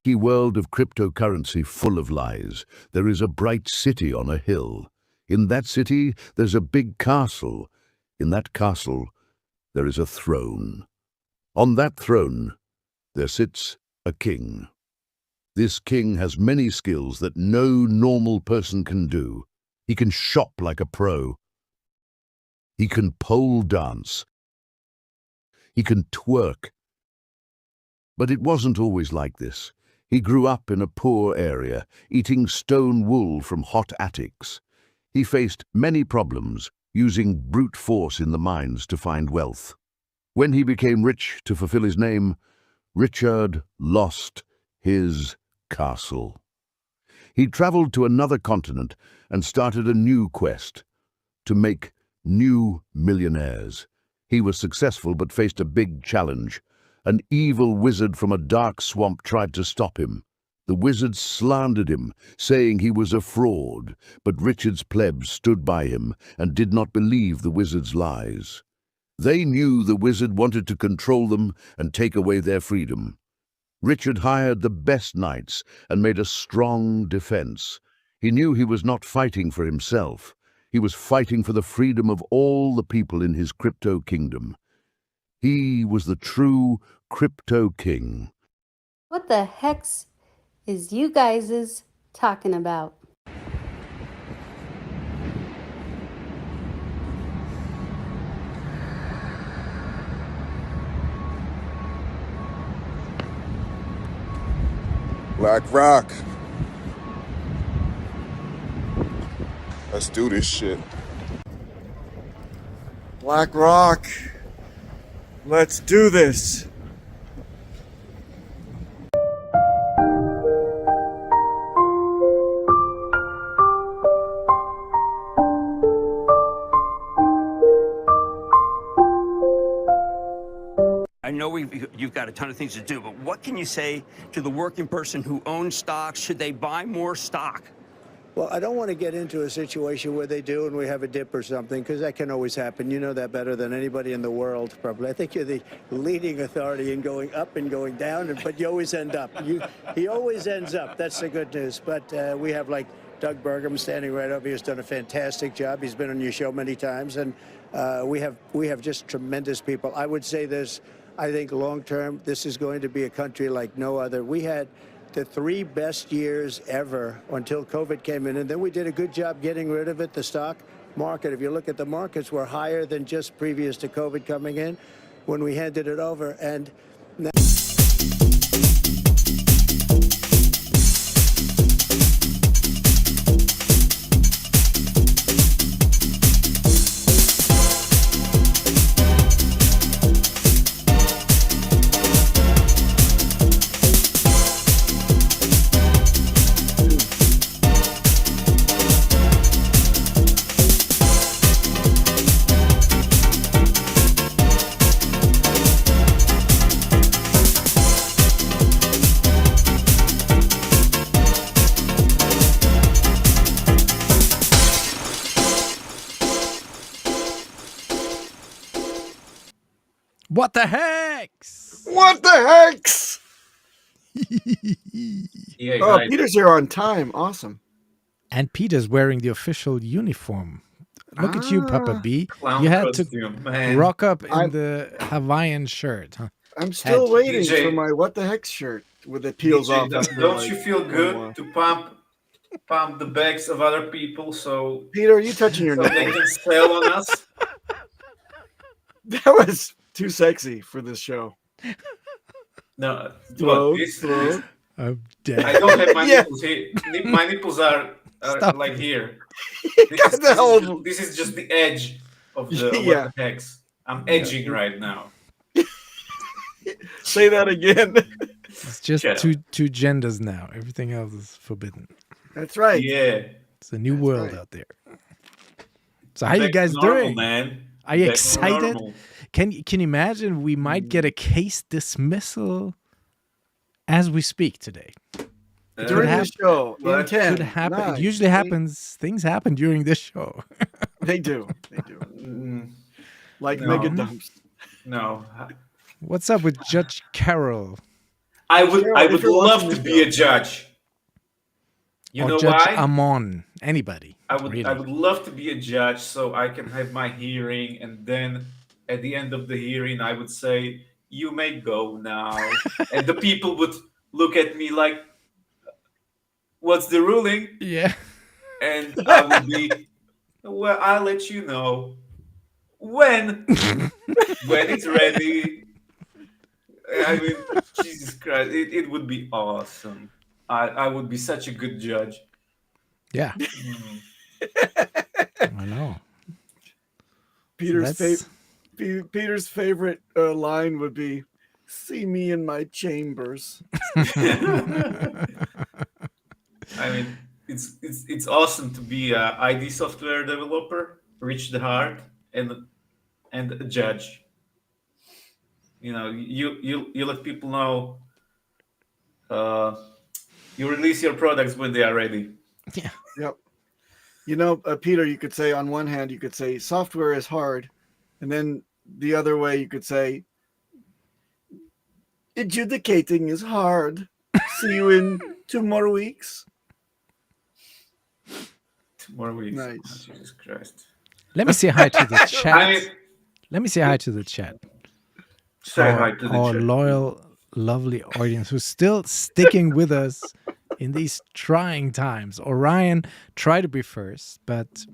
wacky world of cryptocurrency full of lies, there is a bright city on a hill. In that city, there's a big castle. In that castle, there is a throne. On that throne, there sits a king. This king has many skills that no normal person can do. He can shop like a pro. He can pole dance. He can twerk. But it wasn't always like this. He grew up in a poor area, eating stone wool from hot attics. He faced many problems, using brute force in the mines to find wealth. When he became rich to fulfill his name, Richard lost his castle. He traveled to another continent and started a new quest to make new millionaires. He was successful but faced a big challenge. An evil wizard from a dark swamp tried to stop him. The wizard slandered him, saying he was a fraud, but Richard's plebs stood by him and did not believe the wizard's lies. They knew the wizard wanted to control them and take away their freedom. Richard hired the best knights and made a strong defense. He knew he was not fighting for himself. He was fighting for the freedom of all the people in his crypto kingdom. He was the true crypto king. What the hex is you guys talking about? Black Rock. Let's do this shit. Black Rock. Let's do this. I know you've got a ton of things to do, but what can you say to the working person who owns stocks? Should they buy more stock? Well, I don't want to get into a situation where they do and we have a dip or something, because that can always happen. You know that better than anybody in the world, probably. I think you're the leading authority in going up and going down, but you always end up. He always ends up. That's the good news. But we have, like, Doug Burgum standing right over here, has done a fantastic job. He's been on your show many times, and we have just tremendous people. I would say this, I think long-term, this is going to be a country like no other. We had the 3 best years ever until COVID came in, and then we did a good job getting rid of it. The stock market, if you look at the markets, were higher than just previous to COVID coming in when we handed it over. And now What the hex? What the hex? Yeah, Oh, guys. Peter's here on time. Awesome. And Peter's wearing the official uniform. Look at you, Papa B. Clown You had costume, to man. rock up in I'm- the Hawaiian shirt, huh? I'm still Head. waiting DJ. for my what the hex shirt with it peels DJ, off. don't after, don't like, you feel 1 good more. to pump the backs of other people so, Peter, are you touching your so they nipple? can sell on us? That was too sexy for this show. No, Slow, look, this, slow. I'm I dead. don't have my Yeah. nipples here. My nipples are Stop. like here. Got the whole- This is just the edge of the Yeah. what the hex. I'm edging right now. Say that again. It's just Shut up. two genders now. Everything else is forbidden. That's right. Yeah. It's a new That's world right. out there. So how you Back to guys normal, doing? man. Are you Back to excited? normal. Can you imagine we might get a case dismissal as we speak today? During hap- the show, in What? 10, Could happen. 9, It usually 8. happens. Things happen during this show. They do. They do. Mm, Like No. mega dumps. no. What's up with Judge Carroll? I would Gerald, if you're love watching to the be show. a judge. You or know Judge why? Amon, anybody. I really. would love to be a judge so I can have my hearing, and then at the end of the hearing I would say, "You may go now," and the people would look at me like, "What's the ruling?" Yeah. And I would be, "Well, I'll let you know when it's ready." I mean, Jesus Christ, it would be awesome. I would be such a good judge. Yeah. Mm. I know. Peter's that's- Peter's favorite line would be, "See me in my chambers." I mean, it's awesome to be a ID software developer, reach the heart, and a judge. You know, you let people know. You release your products when they are ready. Yeah. Yep. You know, Peter, you could say on one hand, you could say software is hard. And then the other way, you could say adjudicating is hard. See you in 2 more weeks. 2 more weeks. Nice. Oh, Jesus Christ. Let me say hi to the chat. I mean, Let me say hi to the chat. say hi to the our chat. loyal, lovely audience who's still sticking with us in these trying times. Orion, try to be first, but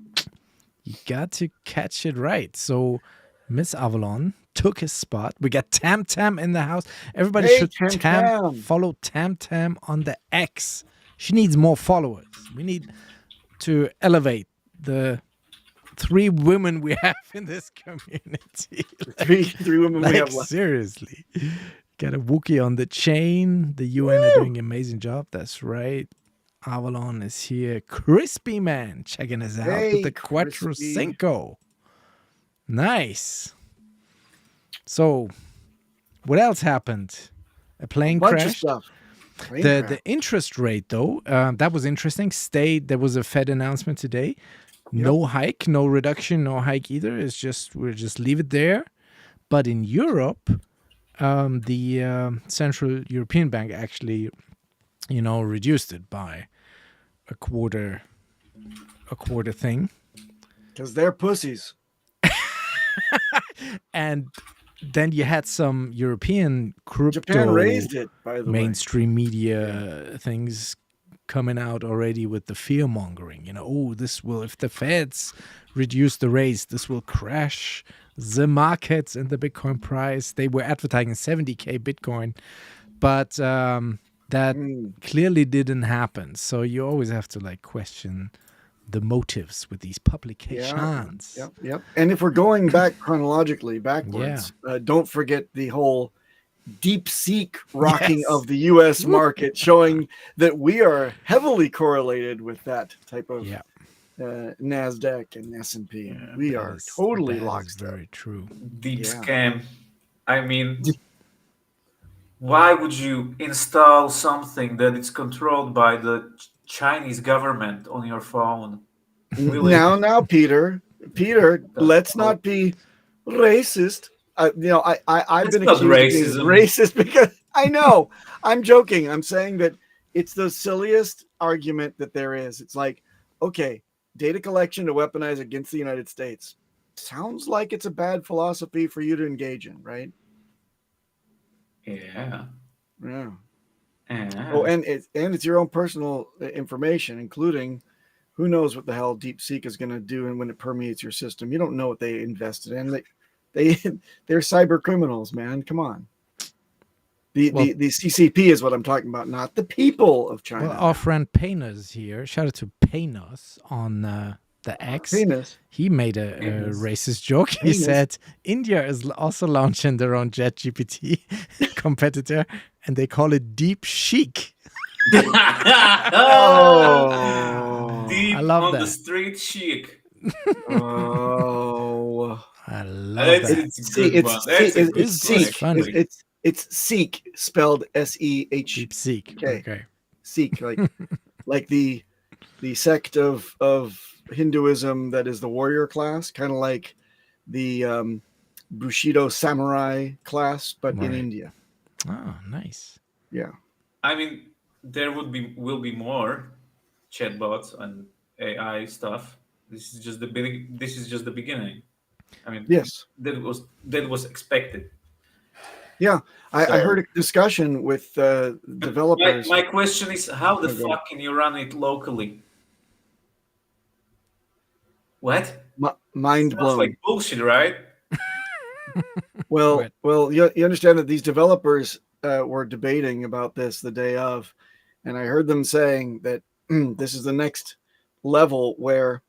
you got to catch it right. So Miss Avalon took his spot. We got Tam Tam in the house. Everybody Hey, should Tam Tam. follow Tam Tam on the X. She needs more followers. We need to elevate the 3 women we have in this community. Three women we have left. Seriously. Got a Wookiee on the chain. The UN are doing an amazing job. That's right. Avalon is here. Crispy Man checking us out Hey, with the Quattro Crispy. Cinco. Nice. So, what else happened? A plane Bunch of crashed. stuff. Plane The crash. interest rate, though, that was interesting. There was a Fed announcement today. No hike, no reduction, no hike either. We'll just leave it there. But in Europe, the Central European Bank actually, reduced it by a quarter thing. Because they're pussies. And then you had some European crypto Japan raised it, by the way. mainstream media things coming out already with the fear mongering. If the Feds reduce the rates, this will crash the markets and the Bitcoin price. They were advertising 70K Bitcoin, but that clearly didn't happen. So you always have to question the motives with these publications. Yep. And if we're going back chronologically backwards, don't forget the whole DeepSeek rocking of the U.S. market, showing that we are heavily correlated with that type of NASDAQ and S&P. We are totally locked up. Very true. Deep scam. I mean, why would you install something that is controlled by the Chinese government on your phone? Really? Now, Peter, let's not be racist. I've been accused of being racist because I know. I'm joking. I'm saying that it's the silliest argument that there is. It's like, okay, data collection to weaponize against the United States sounds like it's a bad philosophy for you to engage in, right? Yeah. Oh, and it's your own personal information, including who knows what the hell DeepSeek is going to do, and when it permeates your system, you don't know what they invested in. They're cyber criminals, man. Come on. The CCP is what I'm talking about, not the people of China. Well, our friend Paynos here, shout out to Paynos on the X. Paynos. He made a racist joke. He said India is also launching their own ChatGPT competitor, and they call it Deep Chic. Deep I love on that. the street chic. Oh, I love that. It's Sikh spelled S-E-H. Deep Sikh. Okay. Sikh, like the sect of Hinduism that is the warrior class, kind of like the Bushido samurai class, but in India. Oh, nice. Yeah. I mean, there will be more chatbots and AI stuff. This is just the beginning. I mean, Yes. that was expected. Yeah. I So heard a discussion with developers. my question is, how the Okay. fuck can you run it locally? What? Mind Sounds blown. like bullshit, right? Well, you understand that these developers were debating about this the day of, and I heard them saying that this is the next level where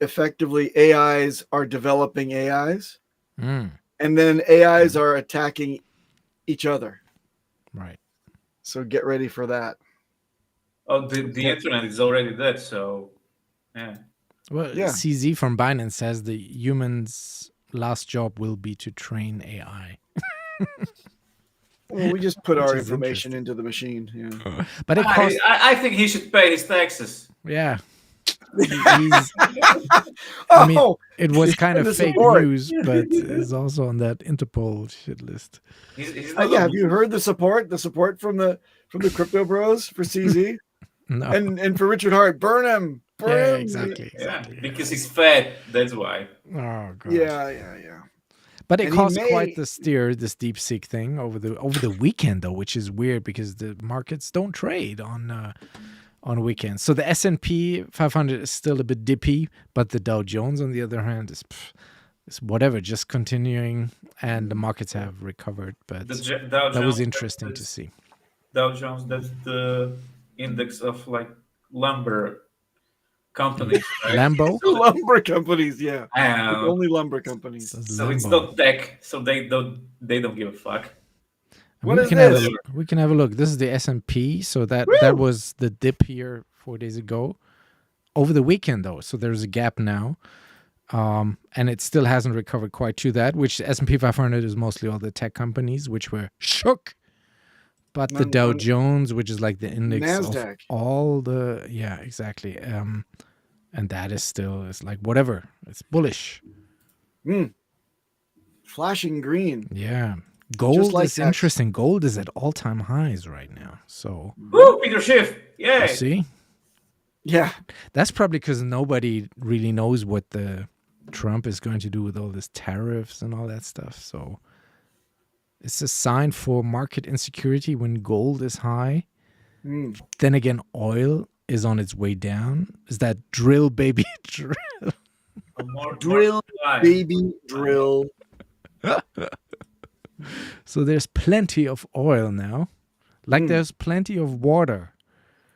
effectively AIs are developing AIs, Mm, and then AIs are attacking each other. right. So get ready for that. Oh, the internet is already dead, so yeah. Well, Yeah. CZ from Binance says the human's last job will be to train AI. Well, we just put Which our is information interesting. into the machine. Yeah. But it costs. I think he should pay his taxes. Yeah. He's, I mean, Oh, it was kind and of the fake support. news, but it's also on that Interpol shit list. He's not yeah. Have you heard the support? The support from the crypto bros for CZ No. and for Richard Hart. Burn him. Burn Yeah, him. exactly. Yeah, exactly. because he's fat. That's why. Oh god. Yeah. But it And he caused may- quite the steer, this DeepSeek thing over the weekend though, which is weird because the markets don't trade on weekends. So the S&P 500 is still a bit dippy, but the Dow Jones on the other hand is whatever, just continuing, and the markets have recovered. But Dow that was Jones, interesting to see. Dow Jones, that's the index of like lumber companies, right? Lambo. Lumber companies. Yeah. Um, Only lumber companies. So it's Lambo. not tech, so they don't give a fuck. What we is can have a this? look. We can have a look. This is the S&P. So that was the dip here 4 days ago. Over the weekend though, so there's a gap now, and it still hasn't recovered quite to that. Which S&P 500 is mostly all the tech companies, which were shook. But the Dow Jones, which is like the index NASDAQ. of all the exactly, and that is still it's like whatever. It's bullish. Flashing green. Yeah. Gold like is that. interesting. Gold is at all-time highs right now. So Woo, Peter Schiff! Yay! you see, Yeah. that's probably because nobody really knows what the Trump is going to do with all this tariffs and all that stuff. So it's a sign for market insecurity when gold is high. Then again, oil is on its way down. Is that drill, baby? Drill. Drill, baby, drill. So there's plenty of oil now. Like there's plenty of water.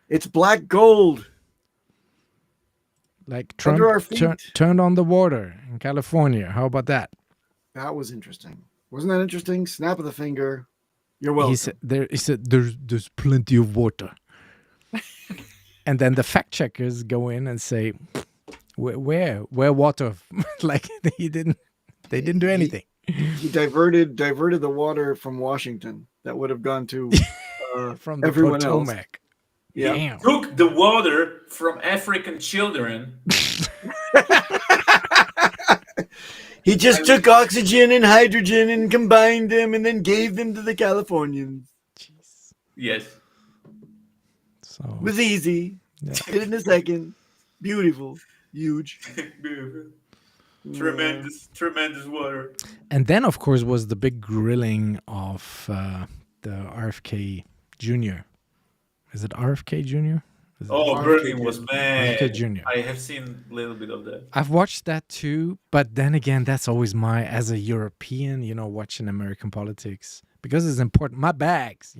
It's black gold. Like Under our Trump feet. turned on the water in California. How about that? That was interesting. Wasn't that interesting? Snap of the finger. You're welcome. He said there's plenty of water. And then the fact checkers go in and say, where water? Like they didn't do anything. He diverted the water from Washington that would have gone to From the everyone else. Potomac. Yeah. Damn. Took the water from African children. He just took oxygen and hydrogen and combined them and then gave them to the Californians. Yes. So It was easy. Yeah. Did it in a second. Beautiful. Huge. Tremendous water. and then of course was the big grilling of the RFK Jr. Is it RFK Jr.? Oh, Bernie was mad. RFK Jr. I have seen a little bit of that. I've watched that too, but then again, that's always as a European, watching American politics because it's important. My bags,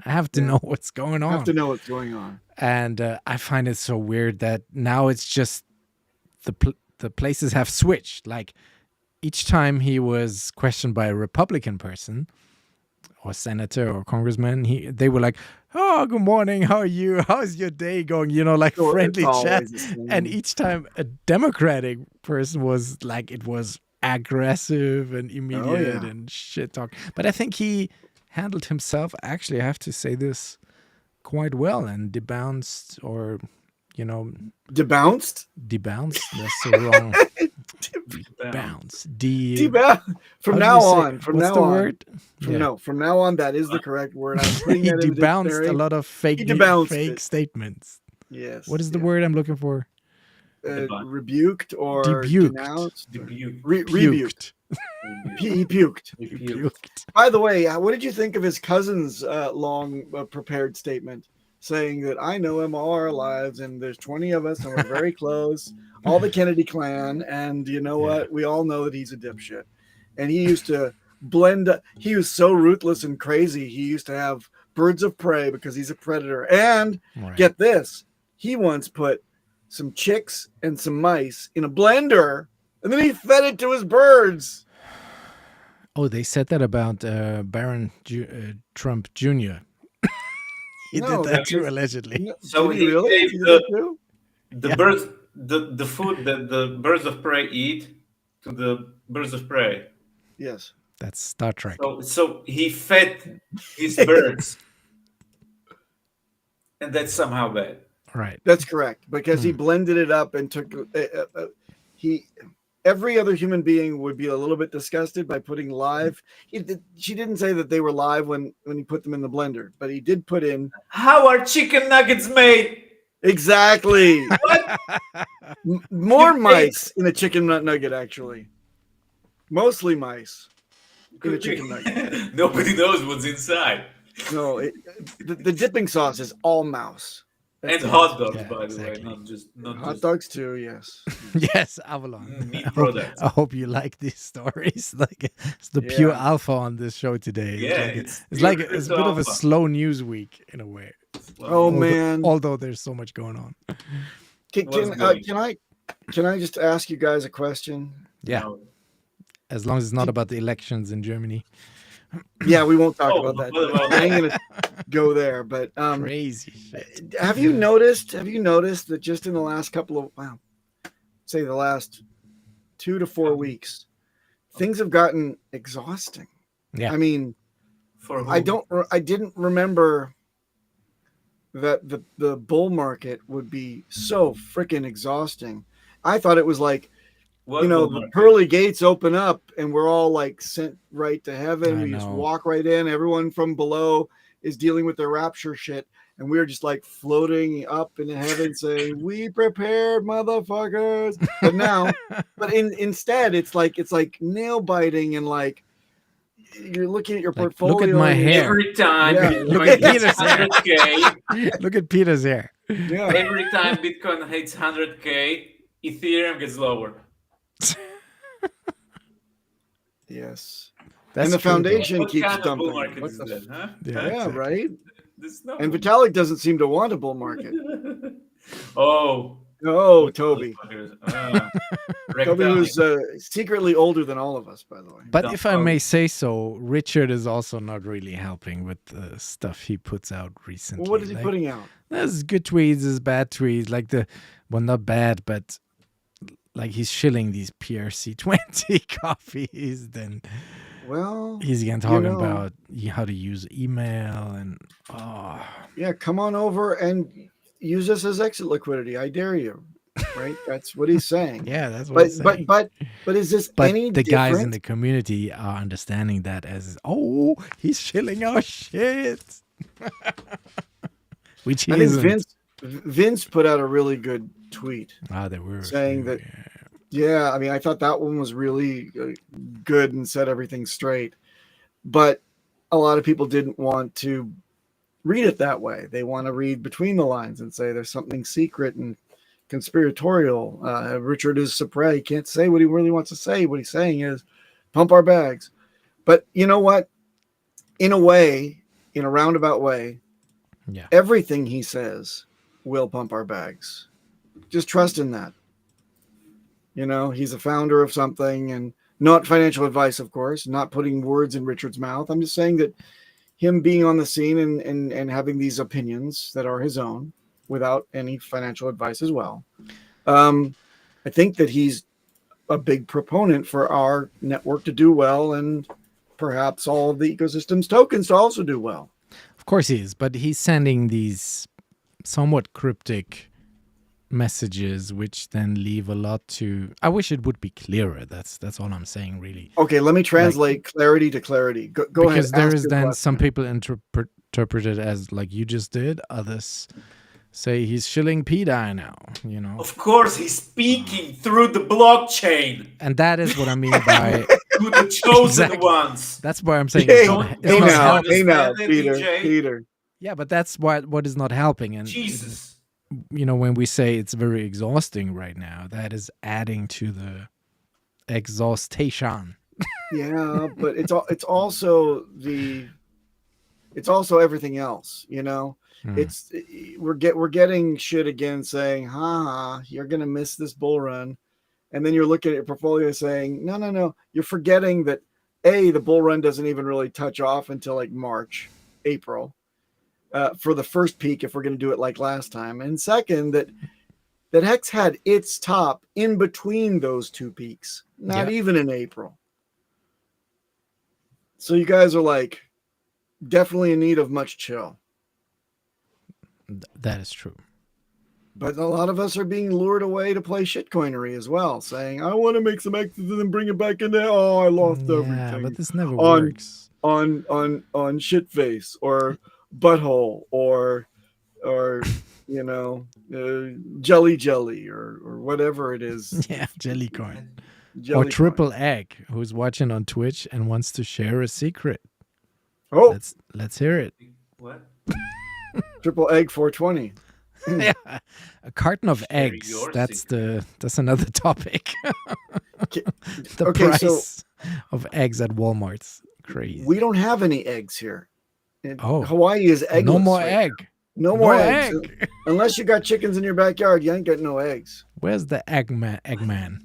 I have to know what's going on. I have to know what's going on. And I find it so weird that now it's just the places have switched. Like each time he was questioned by a Republican person or senator or congressman, they were like, "Oh, good morning. How are you? How's your day going?" Like So friendly it's chat. always the same. And each time a Democratic person was like, it was aggressive and immediate yeah. and shit talk. But I think he handled himself, actually, I have to say this, quite well and debounced or, Debounced? debounced. That's so wrong. Bounce. From How do now you say- on. From what's now the on. word? From now on, that is the correct word. I'm putting He that in the debounced dictionary. a lot of fake it. statements. Yes. What is the word I'm looking for? Rebuked or Debuked. denounced? Puked. He puked. Puked. By the way, what did you think of his cousin's long prepared statement saying that I know him all our lives and there's 20 of us and we're very close, all the Kennedy clan, and you know what? We all know that he's a dipshit. And he used to he was so ruthless and crazy. He used to have birds of prey because he's a predator. And get this, he once put some chicks and some mice in a blender and then he fed it to his birds. Oh, they said that about Baron Trump Jr. He did that too, allegedly. So did he really? gave He did that too? the birds, the food that the birds of prey eat to the birds of prey. Yes. That's Star Trek. So he fed his birds, and that's somehow bad. Right. That's correct, because he blended it up and took every other human being would be a little bit disgusted by putting live. She didn't say that they were live when he put them in the blender, but he did put in. How are chicken nuggets made? Exactly. More mice in a chicken nugget, actually. Mostly mice in a chicken nugget. Nobody knows what's inside. No, the dipping sauce is all mouse. And hot dogs, by the way, not hot just dogs too. Yes. Yes, Avalon. meat products. I hope you like these stories. Like it's the pure alpha on this show today. Yeah, it's a bit of a slow news week in a way. Man! Although there's so much going on. Can I just ask you guys a question? Yeah. No. As long as it's not about the elections in Germany. Yeah, we won't talk about that. I ain't gonna go there, but crazy shit. Have you noticed that just in the last couple of say the last 2 to 4 weeks, things have gotten exhausting. Yeah. I mean, I didn't remember that the bull market would be so freaking exhausting. I thought it was like, the pearly gates open up and we're all like sent right to heaven. We just walk right in. Everyone from below is dealing with their rapture shit. And we're just like floating up in heaven saying, we prepared, motherfuckers. But instead it's like nail biting and like you're looking at your portfolio. Look at my hair. Every time. Look at Peter's hair. Look at Peter's hair. Yeah. Every time Bitcoin hits 100K, Ethereum gets lower. Yes. That's and the true, foundation what keeps kind of dumping. bull market is that, huh? Yeah, right? No and Vitalik doesn't seem to want a bull market. Oh, Toby. Toby was secretly older than all of us, by the way. But if I may say so, Richard is also not really helping with the stuff he puts out recently. Well, what is he putting out? There's good tweets, there's bad tweets. Like not bad, but like he's shilling these PRC20 copies. Then he's again talking about how to use email and come on over and use us as exit liquidity. I dare you. Right? That's what he's saying. Yeah, that's what he's saying. But is this any the different? Guys in the community are understanding that as he's shilling our shit. Which I think Vince put out a really good tweet. There were saying that. Yeah, I mean, I thought that one was really good and set everything straight. But a lot of people didn't want to read it that way. They want to read between the lines and say there's something secret and conspiratorial. Richard is Supre. He can't say what he really wants to say. What he's saying is pump our bags. But you know what? In a way, in a roundabout way, everything he says will pump our bags. Just trust in that. He's a founder of something, and not financial advice, of course, not putting words in Richard's mouth. I'm just saying that him being on the scene and having these opinions that are his own without any financial advice as well. I think that he's a big proponent for our network to do well and perhaps all of the ecosystem's tokens to also do well. Of course he is, but he's sending these somewhat cryptic messages, which then leave a lot to. I wish it would be clearer. That's all I'm saying, really. Okay, let me translate clarity to clarity. Go ahead. Because there ask is your then question. some people interpret it as like you just did. Others say he's shilling PDI now. You know. Of course, he's speaking through the blockchain And that is what I mean by to the chosen Exactly. ones. that's why I'm saying Hey, it's not, hey it's not now, helping. hey now, Understand it, Peter, DJ? Peter. Yeah, but that's what is not helping. And Jesus. you know, when we say it's very exhausting right now, that is adding to the exhaustion. Yeah, but it's also everything else, you know. It's we're getting shit again saying, you're gonna miss this bull run. And then you're looking at your portfolio saying, no, you're forgetting that the bull run doesn't even really touch off until like March, April, for the first peak, if we're going to do it like last time. And second, that Hex had its top in between those two peaks, not even in April. So you guys are like definitely in need of much chill. That is true. But a lot of us are being lured away to play shitcoinery as well, saying, I want to make some exits and then bring it back in there. Oh, I lost everything. Yeah, but this never works. On shitface or butthole or you know, jelly or whatever it is. Yeah, Jellycoin. Jelly Or Triple Egg, who's watching on Twitch and wants to share a secret. Oh, let's hear it. What? Triple Egg 420. Yeah, a carton of Share eggs. your That's another topic. The Okay, price of eggs at Walmart's crazy. We don't have any eggs here. Oh. Hawaii is eggless. No more right egg. now. No more No eggs. egg. Unless you got chickens in your backyard, you ain't got no eggs. Where's the Eggman?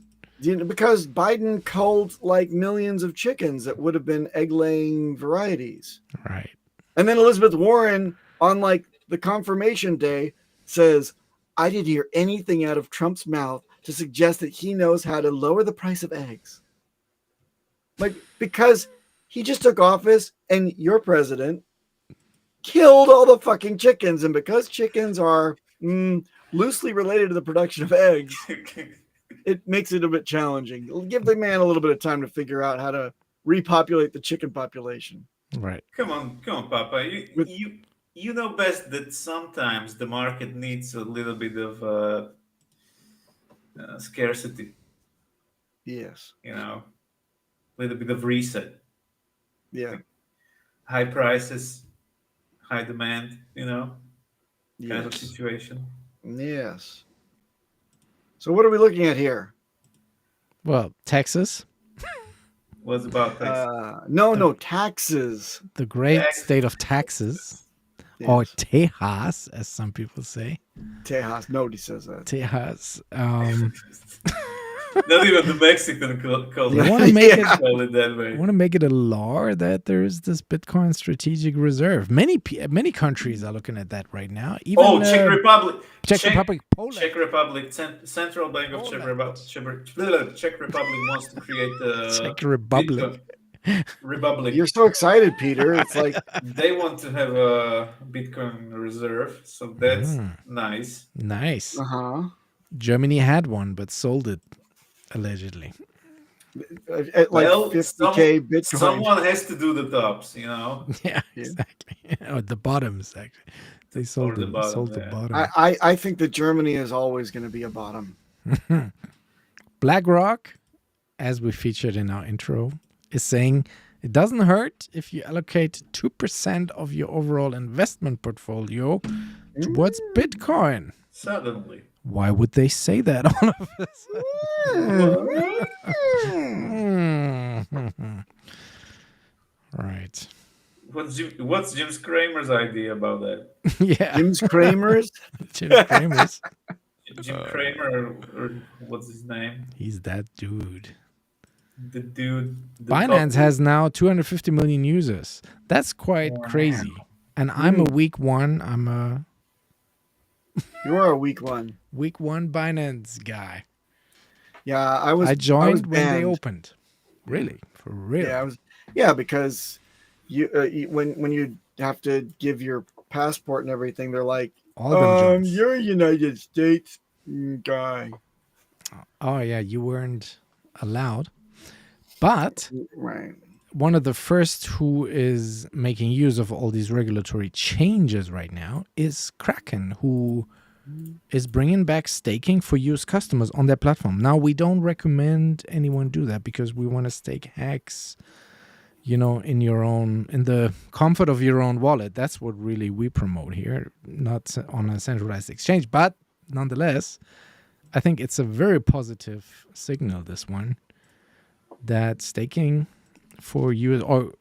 Because Biden culled like millions of chickens that would have been egg-laying varieties. Right. And then Elizabeth Warren, on like the confirmation day, says, I didn't hear anything out of Trump's mouth to suggest that he knows how to lower the price of eggs. Like, because he just took office and your president killed all the fucking chickens. And because chickens are loosely related to the production of eggs, it makes it a bit challenging. It'll give the man a little bit of time to figure out how to repopulate the chicken population. Right. Come on, Papa. You know best that sometimes the market needs a little bit of scarcity. Yes. You know, a little bit of reset. Yeah. High prices, high demand, you know, kind of Yes. situation. Yes. So what are we looking at here? Well, Texas, What's about this? No, taxes. the great Texas. state of Texas, Yes. or Tejas, as some people say. Tejas. Nobody says that. Tejas. Not even the Mexican call They want to make it. call it that way. Want to make it a law that there is this Bitcoin strategic reserve. Many countries are looking at that right now. Even Czech Republic. Czech Republic, Poland. Czech Republic, Central Bank of Czech Republic wants to create a Czech Republic. Republic. You're so excited, Peter. It's like They want to have a Bitcoin reserve, so that's nice. Nice. Germany had one, but sold it allegedly. at like Well, 50K Bitcoin. Someone has to do the tops, you know. Yeah, exactly. Or the bottoms, actually. They sold the bottom, the yeah. bottom. I think that Germany is always going to be a bottom. BlackRock, as we featured in our intro, is saying it doesn't hurt if you allocate 2% of your overall investment portfolio towards Bitcoin. Suddenly. Why would they say that all of a sudden? Right. What's Jim Cramer's idea about that? Yeah. Jim's Cramer's? Jim Cramer's. Jim Cramer, or what's his name? He's that dude. The dude. Binance has now 250 million users. That's quite crazy. And I'm a week one. You are a week one. Week one Binance guy. Yeah, I joined when they banned. opened. Really? For real? Yeah, because when you have to give your passport and everything, they're like, All them jobs. you're United States guy. Oh yeah, you weren't allowed. But Right. one of the first who is making use of all these regulatory changes right now is Kraken, who is bringing back staking for US customers on their platform. Now, we don't recommend anyone do that because we want to stake HEX, in the comfort of your own wallet. That's what really we promote here, not on a centralized exchange. But nonetheless, I think it's a very positive signal, this one, that staking for US or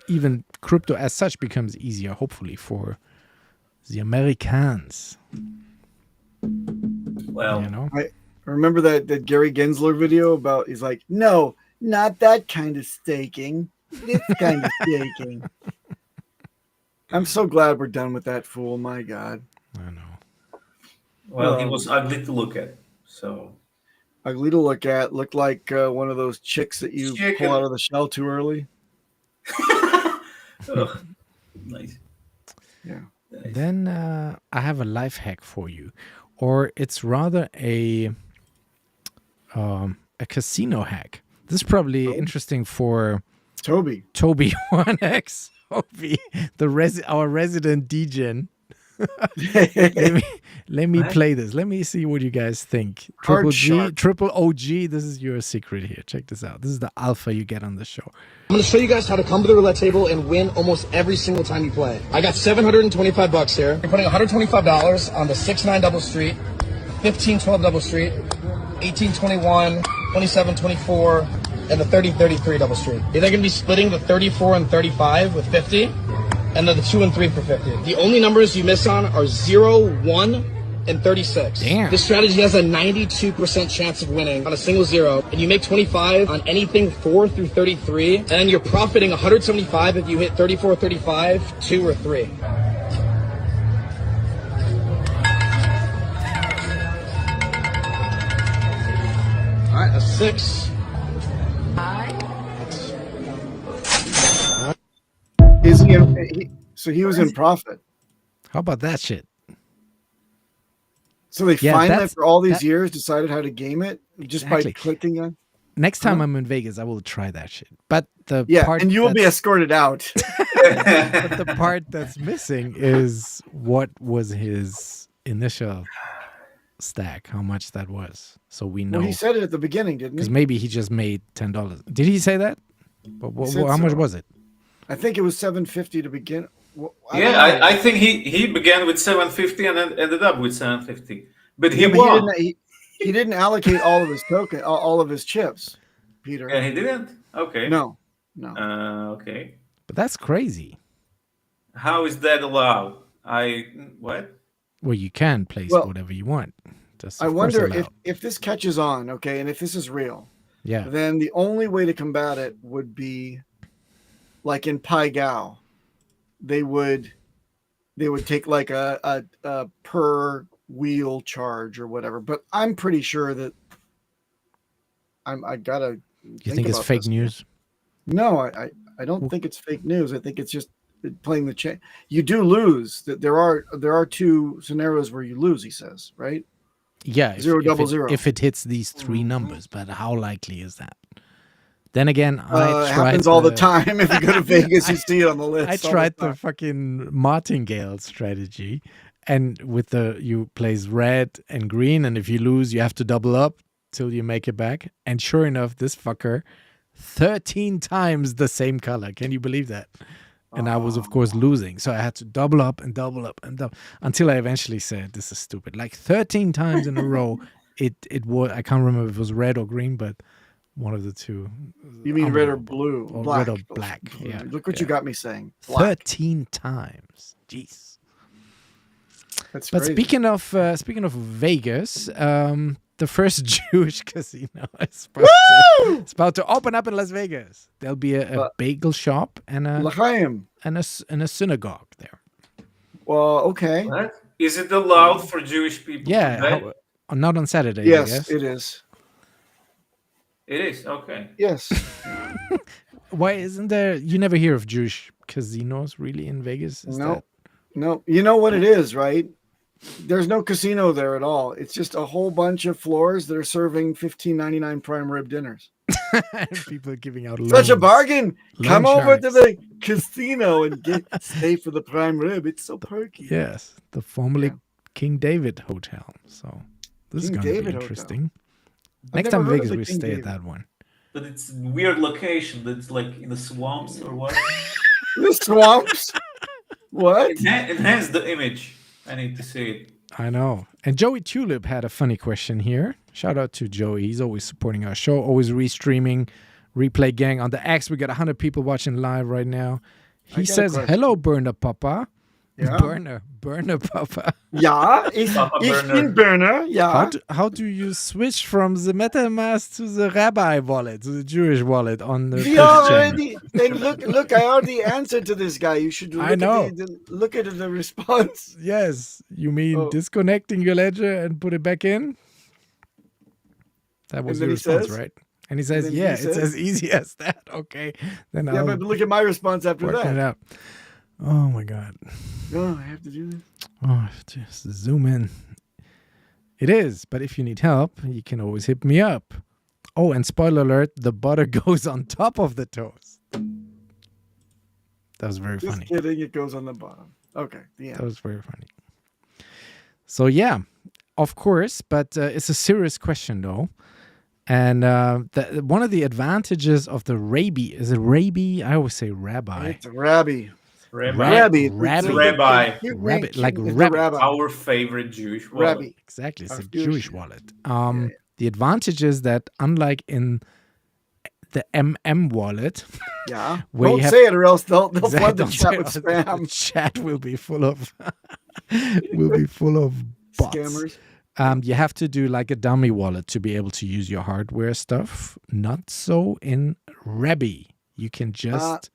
even crypto as such becomes easier, hopefully, for the Americans. Well, I remember that Gary Gensler video about, he's like, no, not that kind of staking. This kind of staking. I'm so glad we're done with that fool. My God. I know. Well, he was ugly to look at. So ugly to look at. Looked like one of those chicks that you pull out of the shell too early. Nice. Yeah. Nice. Then I have a life hack for you, or it's rather a casino hack. This is probably interesting for Toby 1X, Toby, our resident degen. let me play this. Let me see what you guys think. Triple OG. This is your secret here. Check this out. This is the alpha you get on the show. I'm going to show you guys how to come to the roulette table and win almost every single time you play. I got $725 here. You're putting $125 on the 6-9 double street, 15-12 double street, 18-21, 27-24, and the 30-33 double street. You're then going to be splitting the 34 and 35 with 50. And then the 2 and 3 for 50. The only numbers you miss on are 0, 1, and 36. Damn. This strategy has a 92% chance of winning on a single zero. And you make 25 on anything 4 through 33. And you're profiting 175 if you hit 34, 35, 2, or 3. All right, that's 6. Is he was in profit. How about that shit? So they finally, after all these years, decided how to game it just by clicking on. Next time I'm in Vegas, I will try that shit. But and you will be escorted out. But the part that's missing is what was his initial stack, how much that was, so we know. Well, he said it at the beginning, didn't he? Because maybe he just made $10. Did he say that? But how much was it? I think it was $750 to begin. I think he began with 750 and then ended up with 750. But he won. He didn't allocate all of his all of his chips, Peter. Yeah, he didn't. Okay. No. Okay. But that's crazy. How is that allowed? What? Well, you can place whatever you want. I wonder if this catches on, okay, and if this is real. Yeah. Then the only way to combat it would be, like in Pai Gao, they would take like a per wheel charge or whatever. But I'm pretty sure that I gotta. You think it's fake news? No, I don't think it's fake news. I think it's just playing the chain. You do lose. That there are 2 scenarios where you lose. He says, right? Yeah, 0, 0. If it hits these 3 numbers, but how likely is that? Then again, it happens all the time. If you go to Vegas, you see it on the list. I tried the fucking martingale strategy, and with you plays red and green, and if you lose, you have to double up till you make it back. And sure enough, this fucker 13 times the same color. Can you believe that? And I was, of course, losing. So I had to double up and double up and double until I eventually said, this is stupid. Like 13 times in a row, it was, I can't remember if it was red or green, but one of the 2. You mean red or blue? Or black. red or black. Yeah. Look what you got me saying. Black. 13 times. Jeez. That's but crazy. speaking of Vegas, the first Jewish casino is about to open up in Las Vegas. There'll be a bagel shop and a synagogue there. Well, okay. What? Is it allowed for Jewish people? Yeah, not on Saturday. Yes, I guess. it is. It is okay. Yes. Why isn't there? You never hear of Jewish casinos really in Vegas? No. You know what it is, right? There's no casino there at all. It's just a whole bunch of floors that are serving $15.99 prime rib dinners. And people giving out Such a loans. bargain. Loan Come over to sharks. the casino and stay for the prime rib. It's so perky. Yes, the formerly King David Hotel. So this is King going to be David Hotel. interesting. I've Next never time heard of Vegas, the we King stay David. at that one. But it's a weird location. That's like in the swamps or what? The swamps? What? Enhance the image. I need to see it. I know. And Joey Tulip had a funny question here. Shout out to Joey. He's always supporting our show, always restreaming. Replay gang on the X. We got 100 people watching live right now. He says, hello, Burner Papa. Yeah. Burner Papa. Yeah, ich bin Burner. Yeah. How do you switch from the MetaMask to the Rabbi wallet, to the Jewish wallet on the We Pulsechain? already, and look, I already answered to this guy. You should look I know. Look at the response. Yes. You mean disconnecting your ledger and put it back in? That was your response, right? And he says, yeah, it's as easy as that. Okay. Then Yeah, but look at my response after work that. it out. Oh, my God. Oh, I have to do this. Oh, I have to just zoom in. It is, but if you need help, you can always hit me up. Oh, and spoiler alert, the butter goes on top of the toast. That was very Just funny. kidding, it goes on the bottom. Okay, the end. That was very funny. So, yeah, of course, but it's a serious question, though. And one of the advantages of the Rabbi, is it Rabbi? I always say rabbi. It's a rabbi. Rabbi. Rabbi. Like It's a rabbit. Our favorite Jewish wallet. Rabbi. Exactly, it's a Jewish. Jewish wallet. The advantage is that unlike in the wallet, Yeah. where you Don't have- say it or else they'll Exactly, flood the don't chat say with it. spam. The chat will be full of bots. Scammers. You have to do like a dummy wallet to be able to use your hardware stuff. Not so in Rabbi. You can just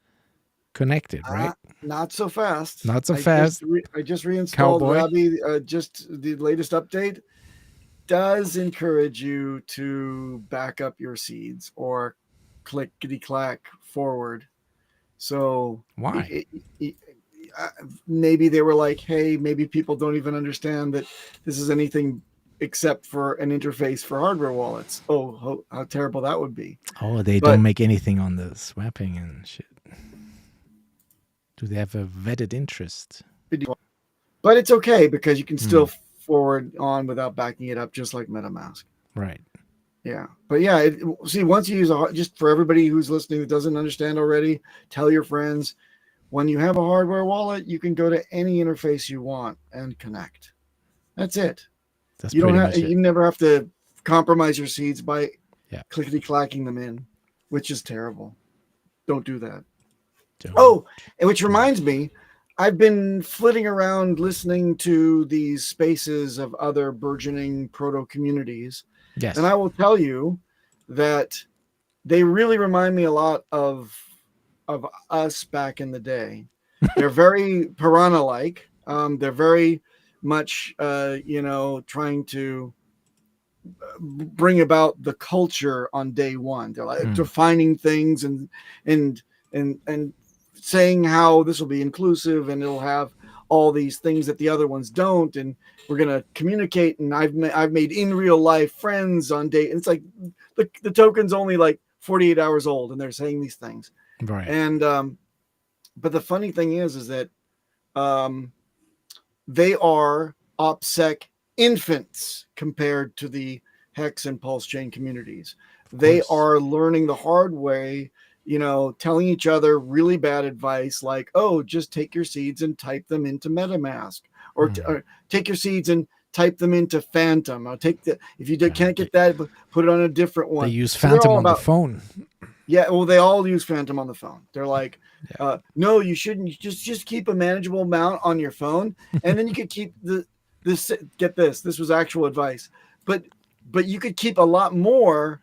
connect it, right? Not so fast. Not so fast. I just reinstalled Cowboy. Rabbi. Just the latest update does encourage you to back up your seeds or clickety-clack forward. So Why? Maybe they were like, hey, maybe people don't even understand that this is anything except for an interface for hardware wallets. Oh, how terrible that would be. Oh, they don't make anything on the swapping and shit. Do they have a vetted interest? But it's okay because you can still forward on without backing it up, just like MetaMask. Right. Yeah. But yeah, see, once you use just for everybody who's listening that doesn't understand already, tell your friends. When you have a hardware wallet, you can go to any interface you want and connect. That's it. That's You don't pretty have. much it. You never have to compromise your seeds by Yeah. clickety-clacking them in, which is terrible. Don't do that. Don't. Oh, and which reminds me, I've been flitting around listening to these spaces of other burgeoning proto communities. Yes. And I will tell you that they really remind me a lot of us back in the day. They're very piranha-like. They're very much, trying to bring about the culture on day one. They're like defining things and saying how this will be inclusive and it'll have all these things that the other ones don't, and we're gonna communicate. And I've made in real life friends on day. And it's like the token's only like 48 hours old, and they're saying these things. Right. And but the funny thing is that they are OPSEC infants compared to the Hex and Pulsechain communities. They are learning the hard way, telling each other really bad advice like, oh, just take your seeds and type them into MetaMask, or take your seeds and type them into Phantom. Or if you can't get that, put it on a different one. They use So they're Phantom all on the phone. Yeah, well, they all use Phantom on the phone. They're like, no, you shouldn't. You just keep a manageable amount on your phone, and then you could keep this. Get this. This was actual advice, but you could keep a lot more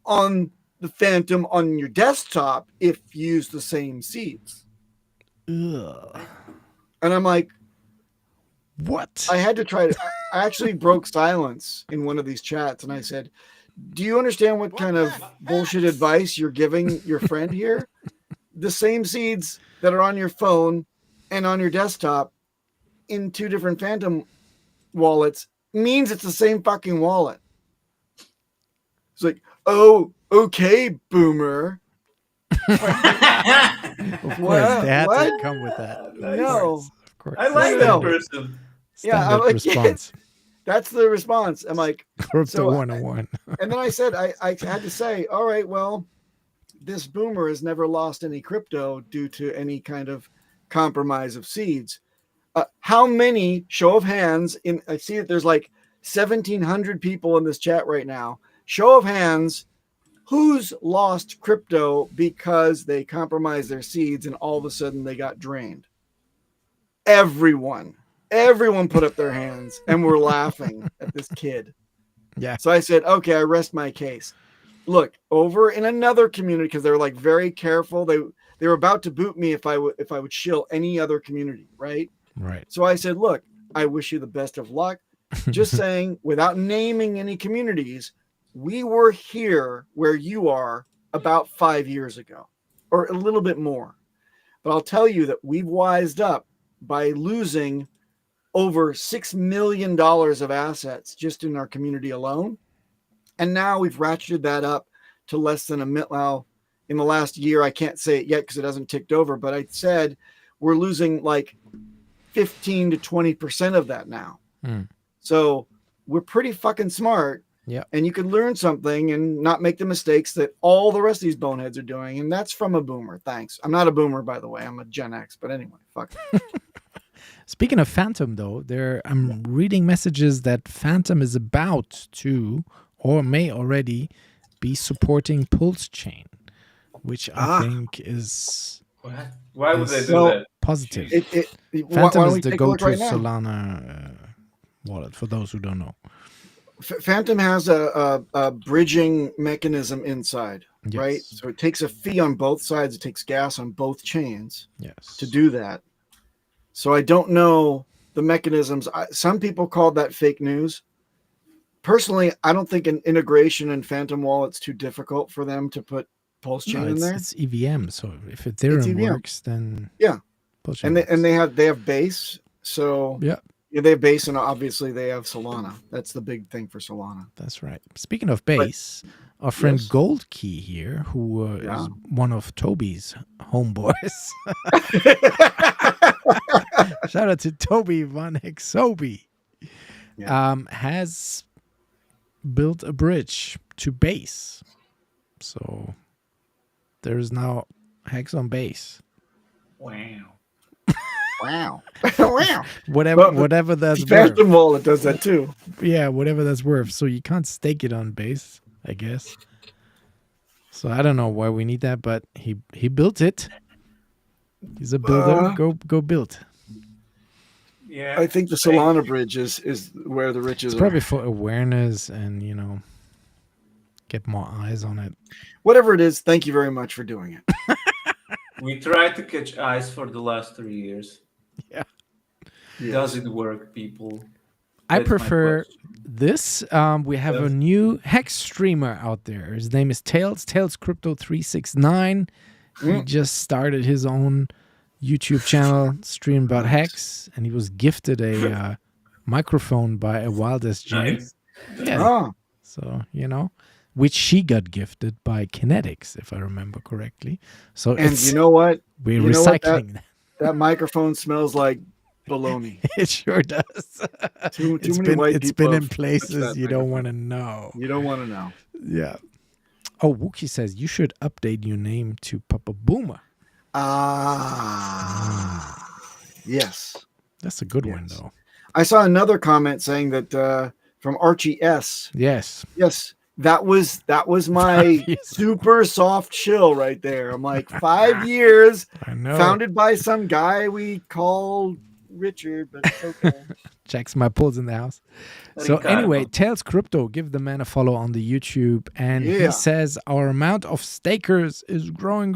on the Phantom on your desktop if you use the same seeds. Ugh. And I'm like, what? I had to try to. I actually broke silence in one of these chats, and I said, do you understand what kind of bullshit advice you're giving your friend here? The same seeds that are on your phone and on your desktop in two different Phantom wallets means it's the same fucking wallet. It's like, oh, okay, boomer. Of course, they had to come with that. No. Of course. I like that person. Yeah, I'm like, response. That's the response. I'm like, Crypto 101. And then I said, I had to say, all right, well, this boomer has never lost any crypto due to any kind of compromise of seeds. How many, show of hands, I see that there's like 1,700 people in this chat right now. Show of hands, who's lost crypto because they compromised their seeds and all of a sudden they got drained? Everyone put up their hands and were laughing at this kid. Yeah. So I said, okay, I rest my case. Look, over in another community, because they were like very careful. They were about to boot me if I would shill any other community, right? Right. So I said, look, I wish you the best of luck. Just saying, without naming any communities, we were here where you are about 5 years ago, or a little bit more. But I'll tell you that we've wised up by losing over $6 million of assets just in our community alone. And now we've ratcheted that up to less than $1 million. Well, in the last year, I can't say it yet because it hasn't ticked over, but I said we're losing like 15 to 20% of that now. So we're pretty fucking smart. Yeah. And you can learn something and not make the mistakes that all the rest of these boneheads are doing. And that's from a boomer. Thanks. I'm not a boomer, by the way. I'm a Gen X. But anyway, fuck it. Speaking of Phantom, though, I'm reading messages that Phantom is about to, or may already, be supporting Pulsechain, which I think is... Why would they do that? Positive. Phantom is the go-to Solana wallet, for those who don't know. Phantom has a bridging mechanism inside, right? So it takes a fee on both sides. It takes gas on both chains to do that. So I don't know the mechanisms. Some people called that fake news. Personally, I don't think an integration in Phantom Wallet's too difficult for them to put Pulsechain in there. It's EVM, so if Ethereum works, then and they have base. So they have base, and obviously they have Solana. That's the big thing for Solana. That's right. Speaking of base, our friend Gold Key here, who is one of Toby's homeboys. Shout out to Toby Von Hexobi. Has built a bridge to base. So there's now Hex on base. Wow. Wow. Whatever that's worth. Phantom Wallet does that too. Yeah, whatever that's worth. So you can't stake it on base, I guess. So I don't know why we need that, but he built it. He's a builder. Go build. Yeah. I think the Solana bridge is where the riches are. Probably for awareness and, get more eyes on it. Whatever it is, thank you very much for doing it. We tried to catch eyes for the last 3 years. Yeah. Does it work, people? I prefer this. We have a new Hex streamer out there. His name is Tails Crypto 369. He just started his own YouTube channel, stream about Hex, and he was gifted a microphone by a Wildest J. Nice. Yeah. So, which she got gifted by Kinetics, if I remember correctly. So you know what? We're recycling that microphone smells like baloney. It sure does. Too many white people. It's been in places you don't want to know. You don't want to know. Yeah. Oh, Wookie says you should update your name to Papa Boomer. Yes. That's a good one, though. I saw another comment saying that from Archie S. Yes. That was my super soft chill right there. I'm like, 5 years, I know. Founded by some guy we call Richard, but it's okay. Checks my pulls in the house. So anyway, Tails Crypto, give the man a follow on the YouTube. And he says our amount of stakers is growing.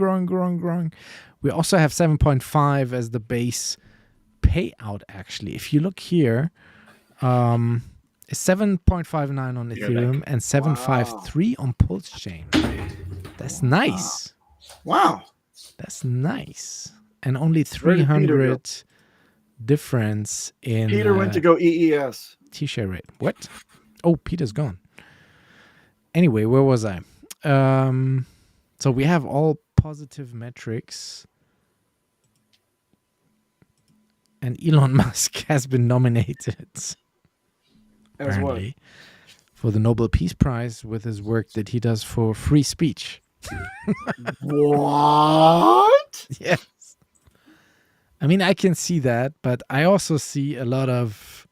We also have 7.5 as the base payout, actually. If you look here, it's 7.59 on Ethereum and 7.53 on Pulsechain. That's nice. Wow. That's nice. And only 300 difference in Peter went to go EES. T-shirt rate. What? Oh, Peter's gone. Anyway, where was I? So we have all positive metrics. And Elon Musk has been nominated. As what? For the Nobel Peace Prize with his work that he does for free speech. What? Yes. I mean, I can see that, but I also see a lot of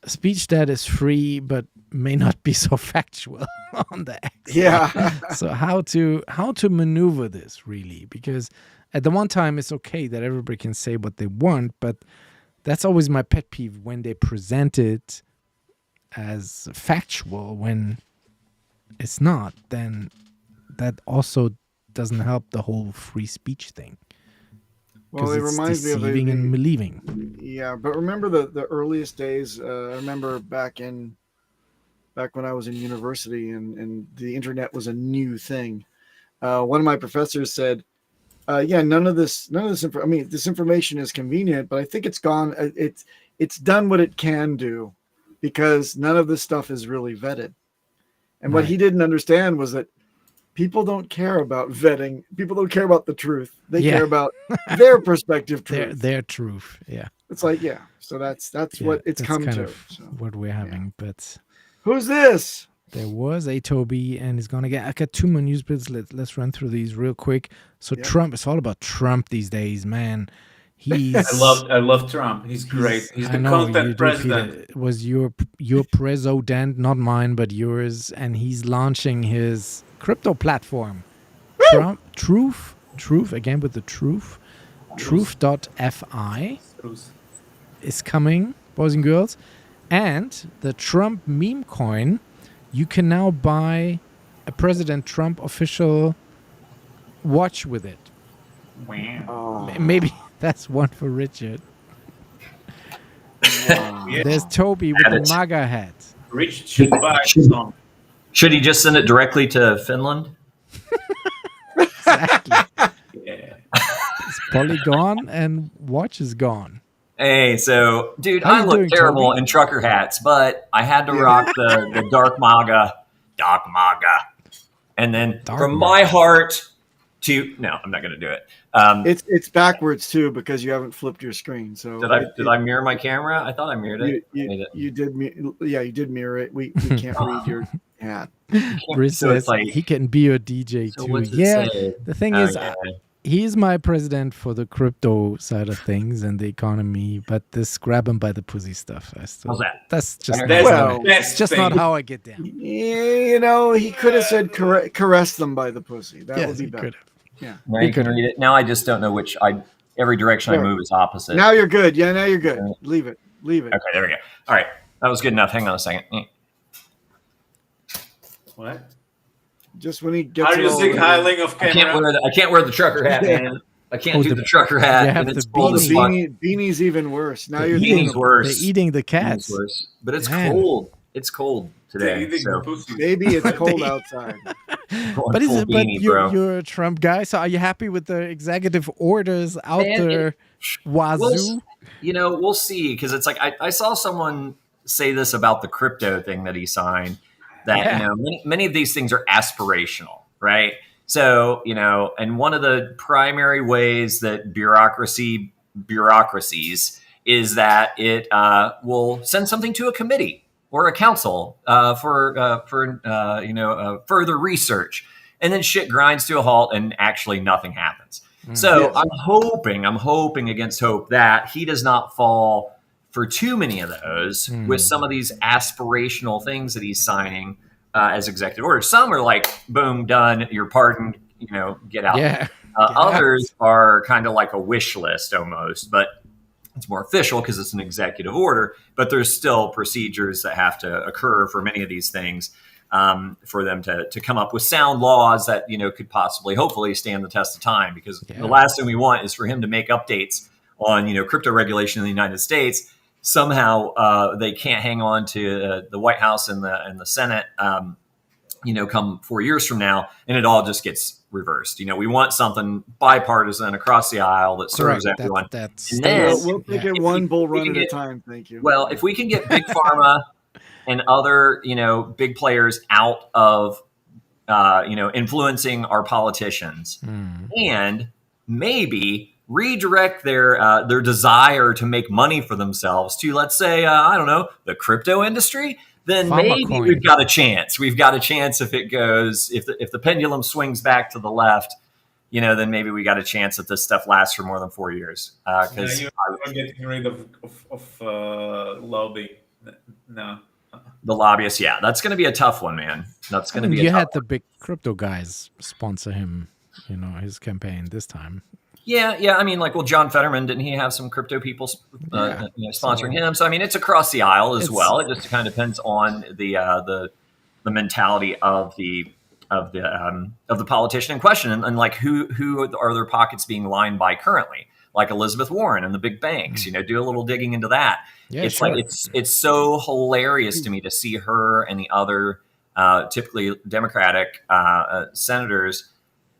speech that is free but may not be so factual on the X. Yeah. So how to maneuver this really? Because at the one time it's okay that everybody can say what they want, but that's always my pet peeve when they present it as factual when it's not. Then that also doesn't help the whole free speech thing. Well, it reminds me of deceiving and believing. Yeah, but remember the earliest days. I remember back when I was in university and the internet was a new thing. One of my professors said, "Yeah, none of this. I mean, this information is convenient, but I think it's gone. It's done what it can do, because none of this stuff is really vetted." And what he didn't understand was that people don't care about vetting. People don't care about the truth. They care about their perspective truth. Their truth. Yeah. It's like, yeah. So that's what it's come kind to. Of what we're having. But who's this? There was a Toby, and he's gonna get. I got 2 more news bits. Let's run through these real quick. So Trump. It's all about Trump these days, man. He's. I love Trump. He's great. He's the content president. It was your president, not mine, but yours, and he's launching his crypto platform. Truth again with the truth. Truth.fi is coming, boys and girls, and the Trump meme coin. You can now buy a President Trump official watch with it. Wow. Maybe that's one for Richard. There's Toby with the MAGA hat. Richard should buy some. Should he just send it directly to Finland? Exactly. Yeah. It's Polygon and watch is gone. Hey, so, dude, How I you look doing, terrible Toby? in trucker hats, but I had to rock the dark MAGA. And then from my heart to... No, I'm not going to do it. It's backwards, too, because you haven't flipped your screen. So Did I mirror my camera? I thought I mirrored it. You did. Yeah, you did mirror it. We can't read your hat. Bruce says he can be your DJ So too. what's it Yeah, say? the thing is, he's my president for the crypto side of things and the economy, but this grab him by the pussy stuff, How's that? that's just That's just not how I get down. Yeah, he could have said caress them by the pussy. That would be he better. could have. Yeah. Now you can read it. Now I just don't know which. Every direction I move is opposite. Now you're good. Yeah, now you're good. Leave it. Okay, there we go. All right, that was good enough. Hang on a second. What? Just when he gets. Are you sick hiling of camera? I can't wear the trucker hat, man. I can't do the trucker hat. you have and the it's cold as fuck. Beanie's even worse. Now you're Beanie's worse. They're eating the cats. Beanie's worse. But it's Man. cold. It's cold today. So. Maybe it's cold outside. But you're a Trump guy, so are you happy with the executive orders out there? Wazoo. We'll see, because it's like I saw someone say this about the crypto thing that he signed. That many of these things are aspirational, right? So and one of the primary ways that bureaucracies is that it will send something to a committee or a council for further research, and then shit grinds to a halt and actually nothing happens. So I'm hoping against hope that he does not fall for too many of those with some of these aspirational things that he's signing as executive orders. Some are like, boom, done, you're pardoned, get out. Yeah. Others are kind of like a wish list almost, but it's more official because it's an executive order, but there's still procedures that have to occur for many of these things for them to come up with sound laws that, could possibly, hopefully stand the test of time, because the last thing we want is for him to make updates on, crypto regulation in the United States. Somehow they can't hang on to the White House and the Senate, come 4 years from now, and it all just gets reversed. We want something bipartisan across the aisle that serves Correct. everyone. That's And then, We'll take it one bull run at a time. Thank you. well, if we can get big pharma and other, big players out of, influencing our politicians, and maybe redirect their desire to make money for themselves to, let's say, I don't know, the crypto industry, then maybe we've got a chance. We've got a chance if it goes, if the pendulum swings back to the left, then maybe we got a chance that this stuff lasts for more than 4 years. Because you're getting rid of lobby. No. The lobbyists, that's going to be a tough one, man. That's going to be. You had the big crypto guys sponsor him, his campaign this time. Yeah. I mean, John Fetterman, didn't he have some crypto people sponsoring him? So I mean, it's across the aisle as well. It just kind of depends on the mentality of the politician in question, and who are their pockets being lined by currently, like Elizabeth Warren and the big banks. Do a little digging into that. Yeah, it's sure. it's so hilarious to me to see her and the other typically Democratic senators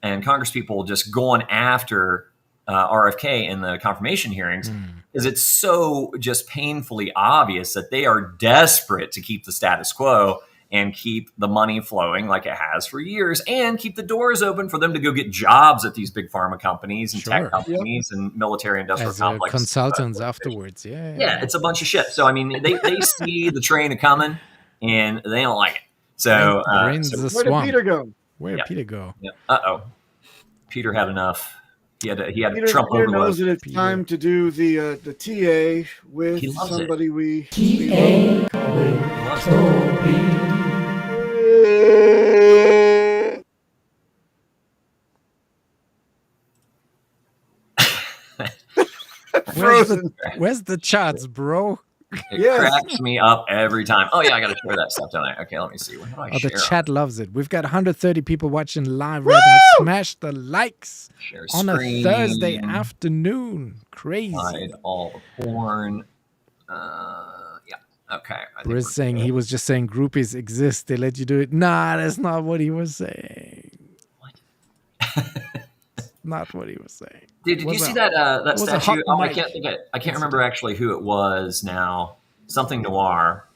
and congresspeople just going after RFK in the confirmation hearings, is it's so just painfully obvious that they are desperate to keep the status quo and keep the money flowing like it has for years, and keep the doors open for them to go get jobs at these big pharma companies and tech companies and military industrial complexes. Consultants afterwards, yeah, it's a bunch of shit. So I mean, they see the train coming and they don't like it. So, where did Peter go? Where did Peter go? Yeah. Peter had enough. He had Peter, Trump Peter overload. knows that it's time to do the TA with somebody we Where's the charts, bro? It cracks me up every time. Oh yeah, I got to share that stuff, don't I? Okay, let me see. What do I share? The chat loves it. We've got 130 people watching live right now. Smash the likes on a Thursday afternoon. Crazy. Hide all the porn. Okay. Briz saying he was just saying groupies exist. They let you do it. Nah, that's not what he was saying. What? Not what he was saying. Dude, did you see that statue? I can't remember actually who it was now. Something Noir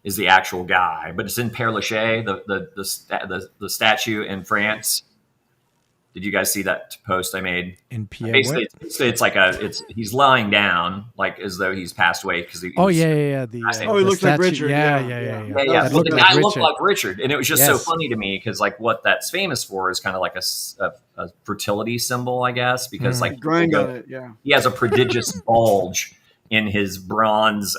is the actual guy, but it's in Père Lachaise, the statue in France. Did you guys see that post I made? In Pierre, basically, it's like he's lying down, like as though he's passed away because he. He looks like Richard. Yeah. The guy looked like Richard, and it was just so funny to me because what that's famous for is kind of like a fertility symbol, I guess, because grind on it. Yeah, he has a prodigious bulge in his bronze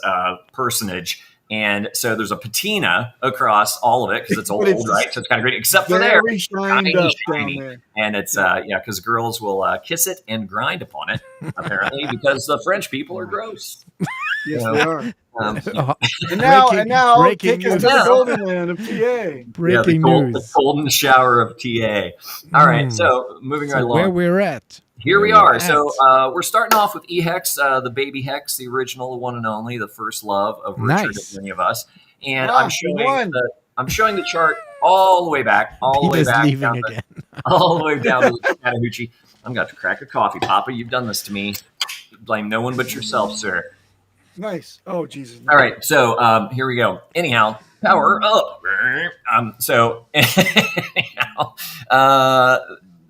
personage. And so there's a patina across all of it because it's old, right? So it's kind of great, except for there, shiny. And it's because girls will kiss it and grind upon it, apparently, because the French people are gross. Yes, they are. And now take us to the golden land of TA. Breaking news. The golden shower of TA. All right, so moving right along. Where we're at. Here we are. So we're starting off with HEX, the baby Hex, the original, the one and only, the first love of Richard and many of us. And I'm showing the chart all the way back, all the way down to the Chattahoochee. I'm going to crack a coffee, Papa. You've done this to me. Blame no one but yourself, sir. Nice. Oh, Jesus. All right. So here we go. Anyhow, power up.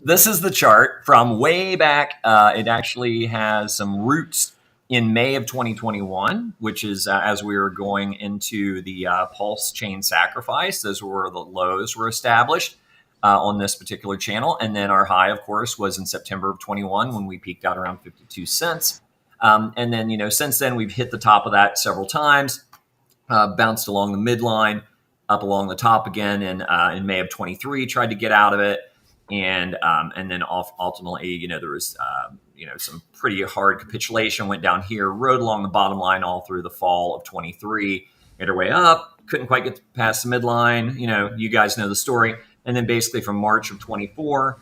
This is the chart from way back. It actually has some roots in May of 2021, which is as we were going into the Pulsechain sacrifice. Those were the lows were established on this particular channel. And then our high, of course, was in September of 21 when we peaked out around 52 cents. And then, since then, we've hit the top of that several times, bounced along the midline, up along the top again in May of 23, tried to get out of it. And then ultimately, there was, some pretty hard capitulation, went down here, rode along the bottom line all through the fall of 23, made our way up, couldn't quite get past the midline. You guys know the story. And then basically from March of 24,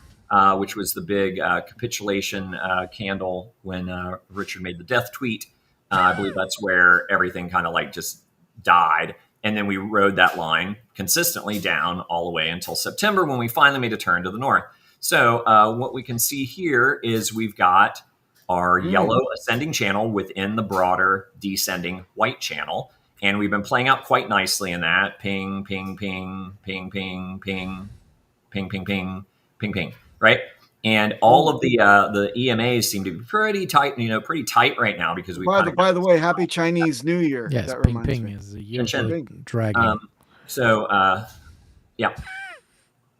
which was the big capitulation candle when Richard made the death tweet, I believe that's where everything kind of just died. And then we rode that line consistently down all the way until September when we finally made a turn to the north. So what we can see here is we've got our yellow ascending channel within the broader descending white channel. And we've been playing out quite nicely in that. Ping, ping, ping, ping, ping, ping, ping, ping, ping, ping, ping, right? And all of the EMAs seem to be pretty tight, pretty tight right now because we. By the way, Happy Chinese New Year. Yes, that ping reminds ping me. is a year for dragon. Yeah.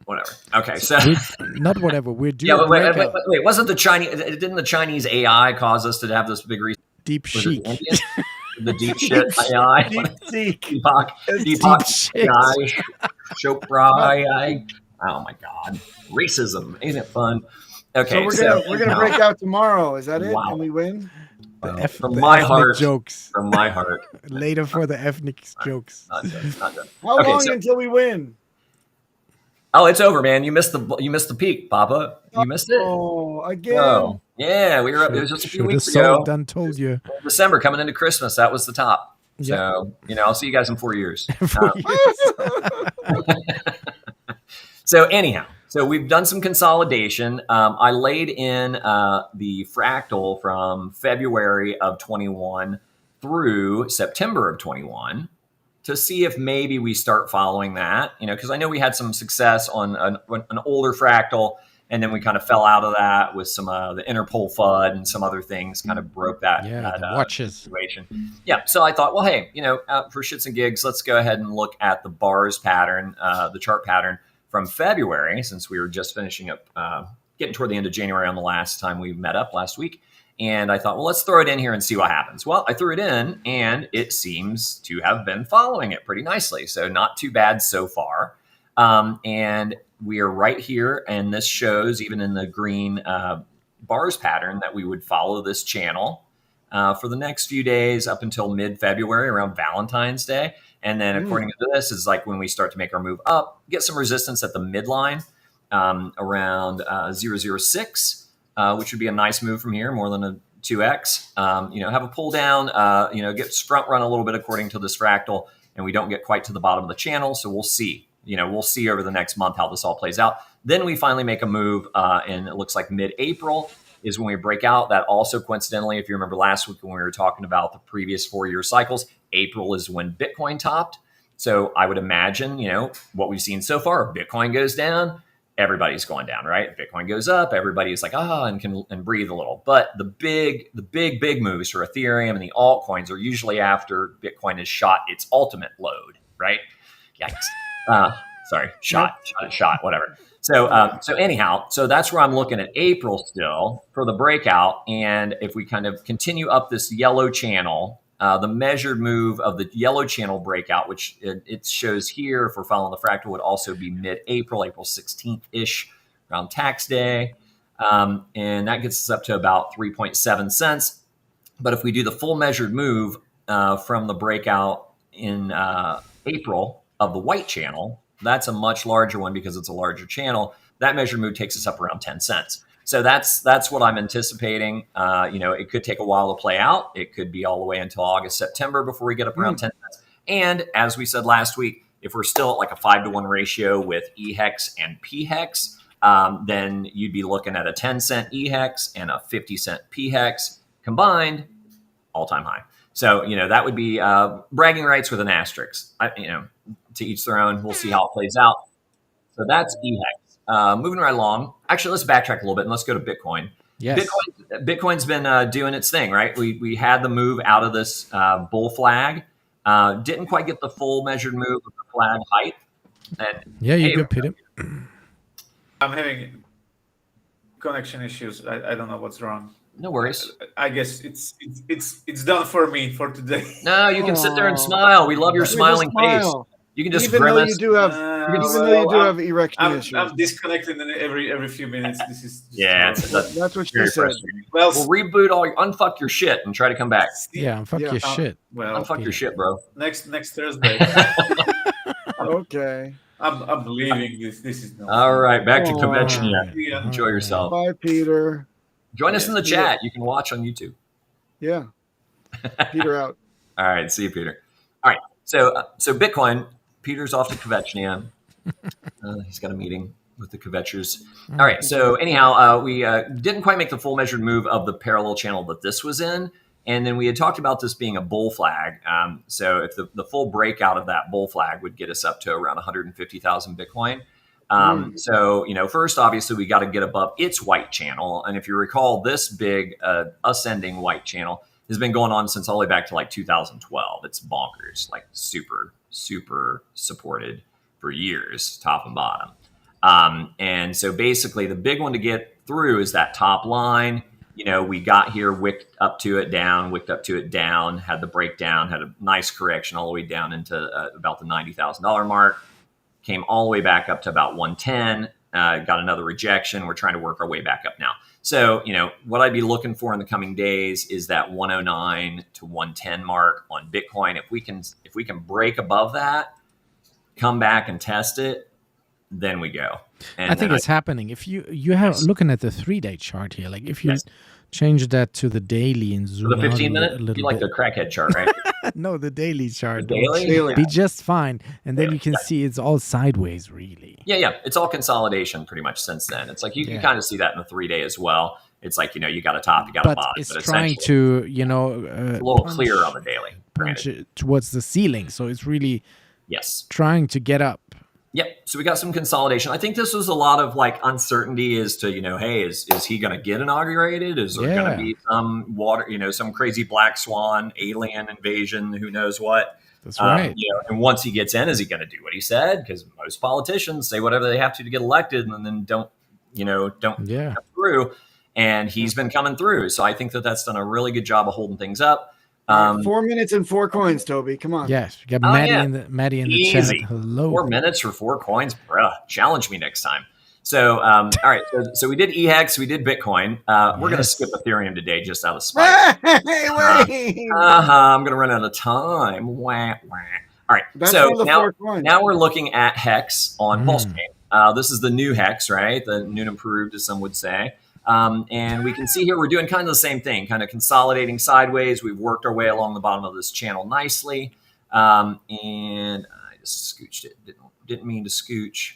Whatever. Okay, so not whatever. We're doing. Yeah, wait. Wasn't the Chinese? Didn't the Chinese AI cause us to have this big reason? Deep chic. The deep shit AI. Deepak AI. Chopra AI. Oh my God, racism! Ain't it fun? Okay, so we're gonna break out tomorrow. Is that it? Wow. And we win. From my heart. Jokes. From my heart. Later for the ethnic jokes. Not good. How long until we win? Oh, it's over, man. You missed the peak, Papa. You missed it. Oh, again. Oh, yeah, we were up. It was just a few weeks ago. Done told you. December coming into Christmas. That was the top. Yeah. So I'll see you guys in 4 years. So anyhow, we've done some consolidation. I laid in the fractal from February of 21 through September of 21 to see if maybe we start following that, because I know we had some success on an older fractal, and then we kind of fell out of that with some the interpol FUD and some other things kind of broke that, watches situation. Yeah, so I thought, well, hey, for shits and gigs, let's go ahead and look at the bars pattern, the chart pattern from February, since we were just finishing up, getting toward the end of January on the last time we met up last week. And I thought, well, let's throw it in here and see what happens. Well, I threw it in, and it seems to have been following it pretty nicely. So not too bad so far. And we are right here, and this shows, even in the green bars pattern, that we would follow this channel for the next few days up until mid-February, around Valentine's Day. And then according to this, is like when we start to make our move up, get some resistance at the midline around 006. Which would be a nice move from here, more than a 2x. Have a pull down, get front run a little bit according to this fractal, and we don't get quite to the bottom of the channel. So we'll see. We'll see over the next month how this all plays out. Then we finally make a move, and it looks like mid-April is when we break out. That also coincidentally, if you remember last week when we were talking about the previous 4-year cycles, April is when Bitcoin topped. So I would imagine, what we've seen so far, Bitcoin goes down, everybody's going down, right? Bitcoin goes up, everybody's like, and can breathe a little. But the big moves for Ethereum and the altcoins are usually after Bitcoin has shot its ultimate load, right? Yikes. Sorry, shot, whatever. So anyhow, so that's where I'm looking at April still for the breakout. And if we kind of continue up this yellow channel, the measured move of the yellow channel breakout, which it shows here, if we're following the fractal, would also be mid-April, April 16th-ish, around tax day. And that gets us up to about 3.7 cents. But if we do the full measured move from the breakout in April of the white channel, that's a much larger one because it's a larger channel. That measured move takes us up around 10 cents. So that's what I'm anticipating. It could take a while to play out. It could be all the way until August, September before we get up around 10 cents. And as we said last week, if we're still at like a 5-to-1 ratio with EHEX and PHEX, then you'd be looking at a 10-cent EHEX and a 50-cent PHEX combined, all-time high. So, that would be bragging rights with an asterisk. To each their own. We'll see how it plays out. So that's EHEX. Moving right along. Actually, let's backtrack a little bit and let's go to Bitcoin. Yes. Bitcoin's been doing its thing, right? We had the move out of this bull flag. Didn't quite get the full measured move of the flag height. And, you good, Peter. I'm having connection issues. I don't know what's wrong. No worries. I guess it's done for me for today. No, you can sit there and smile. We love your smiling face. You can just even grimace. Though you do have, have erection issues. I'm disconnected every few minutes. This is that's what she said. Well, reboot unfuck your shit and try to come back. Yeah, unfuck your shit. Well, unfuck your shit, bro. Next Thursday. Okay. I'm leaving this. This is no. All right, back to convention. Enjoy yourself. Bye, Peter. Join us in the chat. You can watch on YouTube. Yeah. Peter out. All right. See you, Peter. All right. So Bitcoin, Peter's off to Kvechnia. He's got a meeting. with the kvetchers. All right. So anyhow, we didn't quite make the full measured move of the parallel channel that this was in. And then we had talked about this being a bull flag. So if the full breakout of that bull flag would get us up to around 150,000 Bitcoin. So, first, obviously, we got to get above its white channel. And if you recall, this big ascending white channel has been going on since all the way back to like 2012. It's bonkers, like super, super supported for years, top and bottom. And so basically the big one to get through is that top line. We got here, wicked up to it down, wicked up to it down, had the breakdown, had a nice correction all the way down into about the $90,000 mark, came all the way back up to about 110, got another rejection. We're trying to work our way back up now. So, what I'd be looking for in the coming days is that 109 to 110 mark on Bitcoin. If we can break above that, come back and test it, then we go. And I think it's happening. If you have looking at the 3-day chart here, like if you change that to the daily and zoom the 15 out minute, a little you like bit. the crackhead chart, right? No, the daily chart. The daily? Be just fine. And then you can see it's all sideways, really. Yeah. It's all consolidation pretty much since then. It's like you can kind of see that in the 3-day as well. It's like, you got a top, you got a bottom. It's but trying to, a little clearer on the daily. Punch towards the ceiling. So it's really trying to get up. Yep. So we got some consolidation. I think this was a lot of like uncertainty as to, hey, is he going to get inaugurated? Is there going to be some some crazy black swan alien invasion? Who knows what? That's right. And once he gets in, is he going to do what he said? Because most politicians say whatever they have to get elected and then don't come through. And he's been coming through. So I think that's done a really good job of holding things up. 4 minutes and 4 coins, Toby. Come on. Yes, we got Maddie in the Easy. chat. Hello. 4 minutes for 4 coins, bruh. Challenge me next time. So, all right. So we did HEX, we did Bitcoin. We're going to skip Ethereum today, just out of spite. Wait. I'm going to run out of time. Wah, wah. All right. That's so all the 4 coins. now we're looking at HEX on Pulsechain. This is the new HEX, right? The new and improved, as some would say. And we can see here we're doing kind of the same thing, kind of consolidating sideways. We've worked our way along the bottom of this channel nicely. And I just scooched it. Didn't mean to scooch.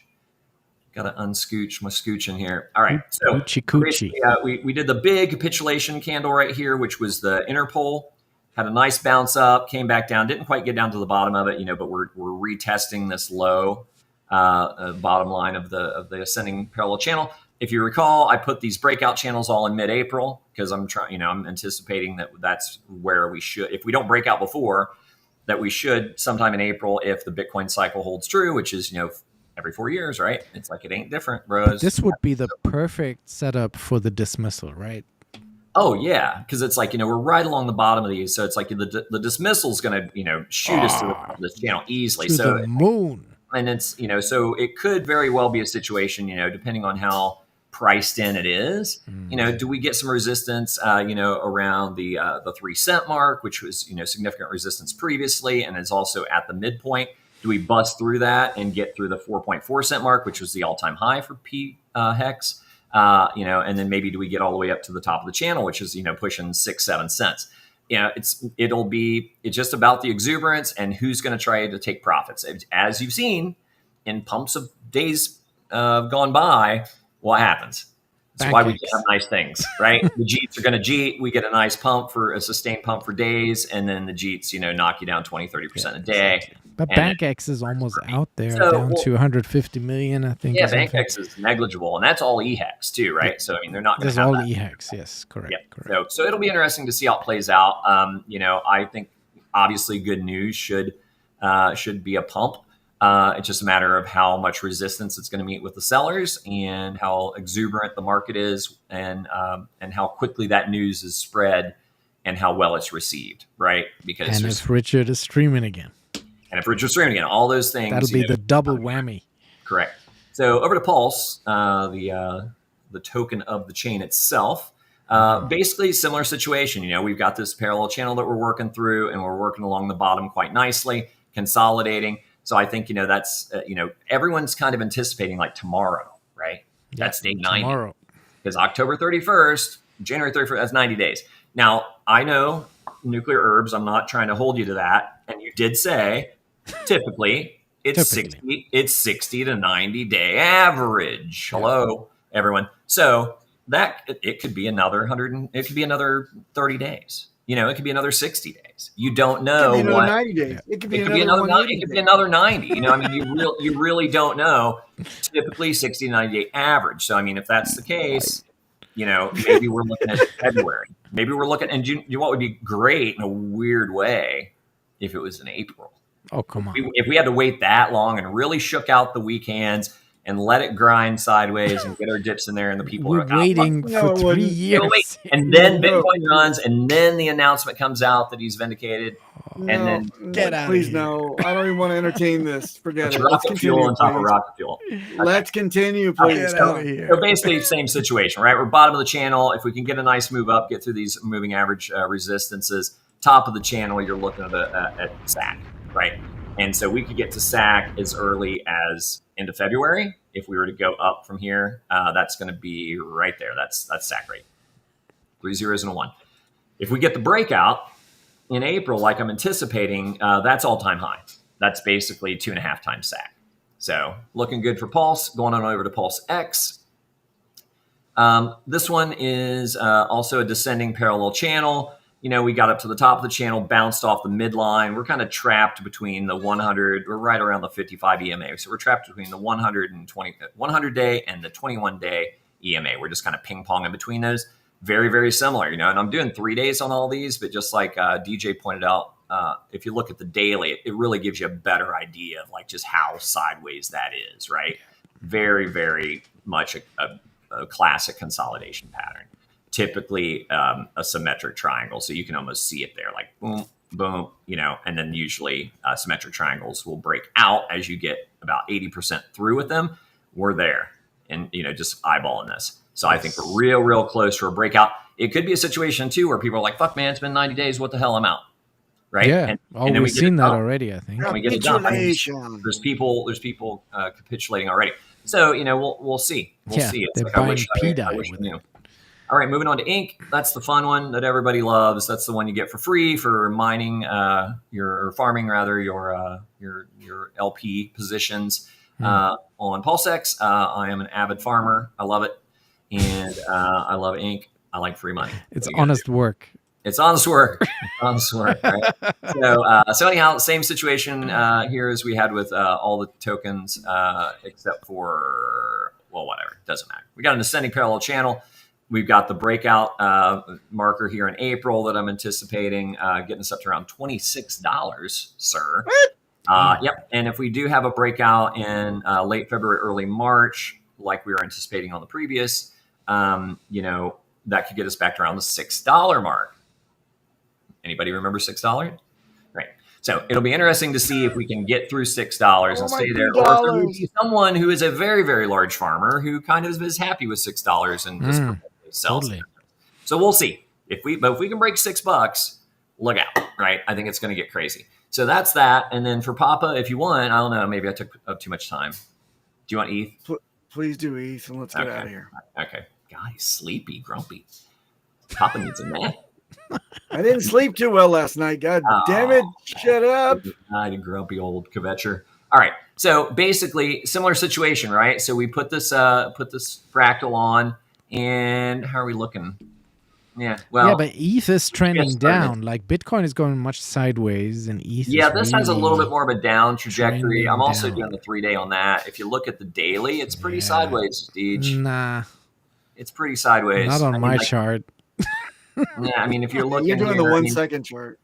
Got to unscooch my scooching here. All right. So we did the big capitulation candle right here, which was the interpole. Had a nice bounce up, came back down. Didn't quite get down to the bottom of it, but we're retesting this low bottom line of the ascending parallel channel. If you recall, I put these breakout channels all in mid-April because I'm trying, I'm anticipating that's where we should, if we don't break out before, that we should sometime in April if the Bitcoin cycle holds true, which is, every 4 years, right? It's like it ain't different, bros. This would be the perfect setup for the dismissal, right? Oh yeah, because it's like we're right along the bottom of these, so it's like the dismissal is going to shoot us to the channel easily. To the moon, and it's so it could very well be a situation, depending on how priced in it is. Do we get some resistance around the 3 cent mark, which was significant resistance previously and is also at the midpoint? Do we bust through that and get through the 4.4 cent mark, which was the all-time high for HEX? And then maybe do we get all the way up to the top of the channel, which is pushing 6-7 cents? It's just about the exuberance and who's going to try to take profits. As you've seen in pumps of days gone by, what happens? That's why we have nice things, right? The Jeets are going to Jeet. We get a nice pump for a sustained pump for days. And then the Jeets, knock you down 20-30% a day. But BankX is almost out there, down to 150 million, I think. Yeah, BankX is negligible. And that's all EHEX too, right? So, they're not going to have all that. EHEX, yes, correct. Yeah. Correct. So it'll be interesting to see how it plays out. I think obviously good news should be a pump. It's just a matter of how much resistance it's going to meet with the sellers and how exuberant the market is and how quickly that news is spread and how well it's received, right? Because if Richard is streaming again. All those things. That'll be the double whammy. Correct. So over to Pulse, the token of the chain itself. Basically similar situation. We've got this parallel channel that we're working through and we're working along the bottom quite nicely, consolidating. So I think, that's, everyone's kind of anticipating like tomorrow, right? Yeah, that's day 90. Tomorrow. Because October 31st, January 31st, that's 90 days. Now, I know nuclear herbs, I'm not trying to hold you to that. And you did say, typically, It's Typically. 60 to 90 day average. Hello, everyone. So that it could be another 100. It could be another 30 days. It could be another 60 days. You don't know It could be another what 90 days. It could be another another 90. It could be another 90. I mean, you really don't know. Typically 60 to 90 day average. So I mean, if that's the case, maybe we're looking at February. Maybe we're looking, and you know what would be great in a weird way if it was in April. Oh, come on. If we had to wait that long and really shook out the weak hands and let it grind sideways and get our dips in there, and the people We're are waiting for 3 years. and then Bitcoin runs, and then the announcement comes out that he's vindicated, and then Get out please of here. no. I don't even want to entertain this. Forget it. Let's rocket fuel continue, on top of please. rocket fuel. Let's continue, please. Get out of here. So basically, same situation, right? We're bottom of the channel. If we can get a nice move up, get through these moving average resistances, top of the channel, you're looking at SAC, right? And so we could get to SAC as early as into February. If we were to go up from here, that's going to be right there. That's SAC rate. 3 zeros and a 1. If we get the breakout in April, like I'm anticipating, that's all-time high. That's basically 2.5 times SAC. So looking good for Pulse. Going on over to Pulse X. This one is also a descending parallel channel. We got up to the top of the channel, bounced off the midline. We're kind of trapped between the 100. We're right around the 55 EMA. So we're trapped between the 100 day and the 21 day EMA. We're just kind of ping pong in between those. Very, very similar, and I'm doing 3 days on all these, but just like DJ pointed out, if you look at the daily, it really gives you a better idea of like just how sideways that is, right? Very, very much a classic consolidation pattern. Typically a symmetric triangle. So you can almost see it there, like boom, boom, and then usually symmetric triangles will break out as you get about 80% through with them. We're there and, just eyeballing this. So I think we're real close for a breakout. It could be a situation too, where people are like, fuck man, it's been 90 days. What the hell? I'm out. Right. Yeah. And then We've seen that already, I think. We get it done. There's people capitulating already. So, we'll see. We'll see. It's they're like, I buying wish I knew. All right, moving on to Ink. That's the fun one that everybody loves. That's the one you get for free for mining farming your LP positions on PulseX. I am an avid farmer. I love it, and I love Ink. I like free money. It's honest work. It's honest work. Honest work. Right? So anyhow, same situation here as we had with all the tokens, except for whatever. Doesn't matter. We got an ascending parallel channel. We've got the breakout marker here in April that I'm anticipating getting us up to around $26, sir. Yep. And if we do have a breakout in late February, early March, like we were anticipating on the previous, that could get us back to around the $6 mark. Anybody remember $6? Right. So it'll be interesting to see if we can get through $6 and stay there, or if someone who is a very, very large farmer who kind of is happy with $6 and just sells. Totally. So we'll see if we can break $6, look out, right? I think it's going to get crazy. So that's that. And then for Papa, if you want, I don't know, maybe I took up too much time. Do you want ETH? Please do ETH, and let's get out of here. Okay. God, he's sleepy, grumpy. Papa needs a nap. I didn't sleep too well last night. God damn it. Shut up. You grumpy old kvetcher. All right. So basically similar situation, right? So we put this fractal on, and how are we looking? Yeah. Well, but ETH is trending down. Like Bitcoin is going much sideways, and ETH this has a little bit more of a down trajectory. I'm also doing the 3-day on that. If you look at the daily, it's pretty sideways, Deej. Nah. It's pretty sideways. Not on my chart. Yeah, I mean, if you're looking, you're doing here, the 1 second chart.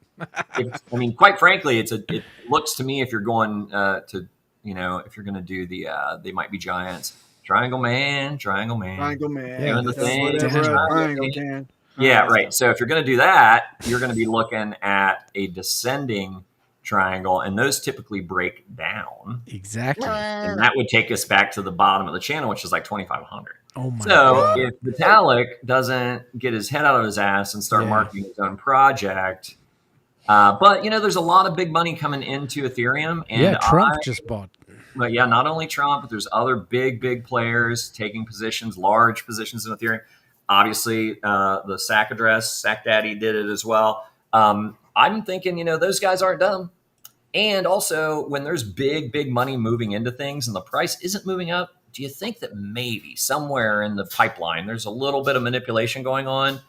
Quite frankly, it looks to me, if you're going if you're going to do the, they might be giants. Triangle man. Yeah, doing the thing. Triangle can. Yeah, right. So if you're going to do that, you're going to be looking at a descending triangle, and those typically break down. Exactly. And that would take us back to the bottom of the channel, which is like 2,500. Oh my God. If Vitalik doesn't get his head out of his ass and start marketing his own project, but there's a lot of big money coming into Ethereum, and Trump just bought. But not only Trump, but there's other big players taking positions, large positions in Ethereum. Obviously, the SAC address, SAC Daddy did it as well. I'm thinking, those guys aren't dumb. And also, when there's big money moving into things and the price isn't moving up, do you think that maybe somewhere in the pipeline there's a little bit of manipulation going on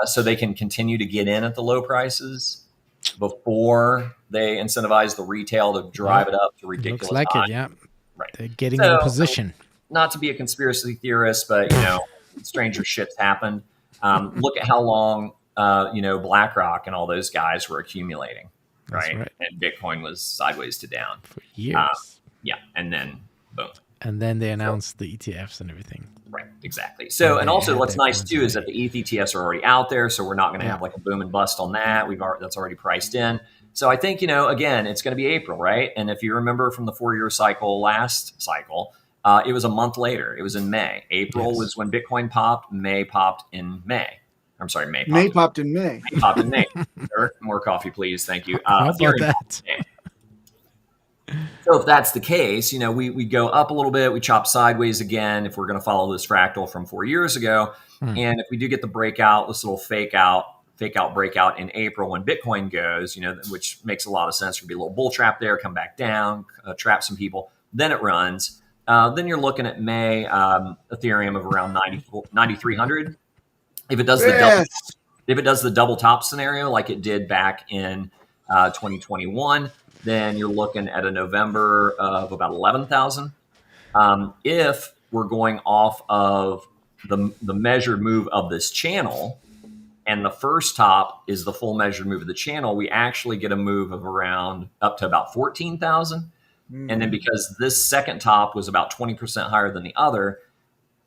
so they can continue to get in at the low prices before they incentivize the retail to drive it up to ridiculous Looks like highs? it, yeah. Right. They're getting in position. Not to be a conspiracy theorist, but stranger shit's happened. Look at how long BlackRock and all those guys were accumulating, right? And Bitcoin was sideways to down for years. And then boom. And then they announced the ETFs and everything. Right, exactly. So, and also what's nice too is that the ETH ETFs are already out there, so we're not going to have like a boom and bust on that. That's already priced in. So I think, again, it's going to be April, right? And if you remember from the 4-year cycle, last cycle, it was a month later. It was in May. April was when Bitcoin popped. May popped in May. I'm sorry, May popped. May popped in May. May popped in May. More coffee, please. Thank you. How about that? So if that's the case, we go up a little bit, we chop sideways again if we're going to follow this fractal from 4 years ago. And if we do get the breakout, this little fake out breakout in April when Bitcoin goes, which makes a lot of sense. There'll be a little bull trap there, come back down, trap some people. Then it runs. Then you're looking at May, Ethereum of around 9,300. If it does the double top scenario like it did back in 2021, then you're looking at a November of about 11,000. If we're going off of the measured move of this channel, and the first top is the full measured move of the channel, we actually get a move of around up to about 14,000. And then because this second top was about 20% higher than the other,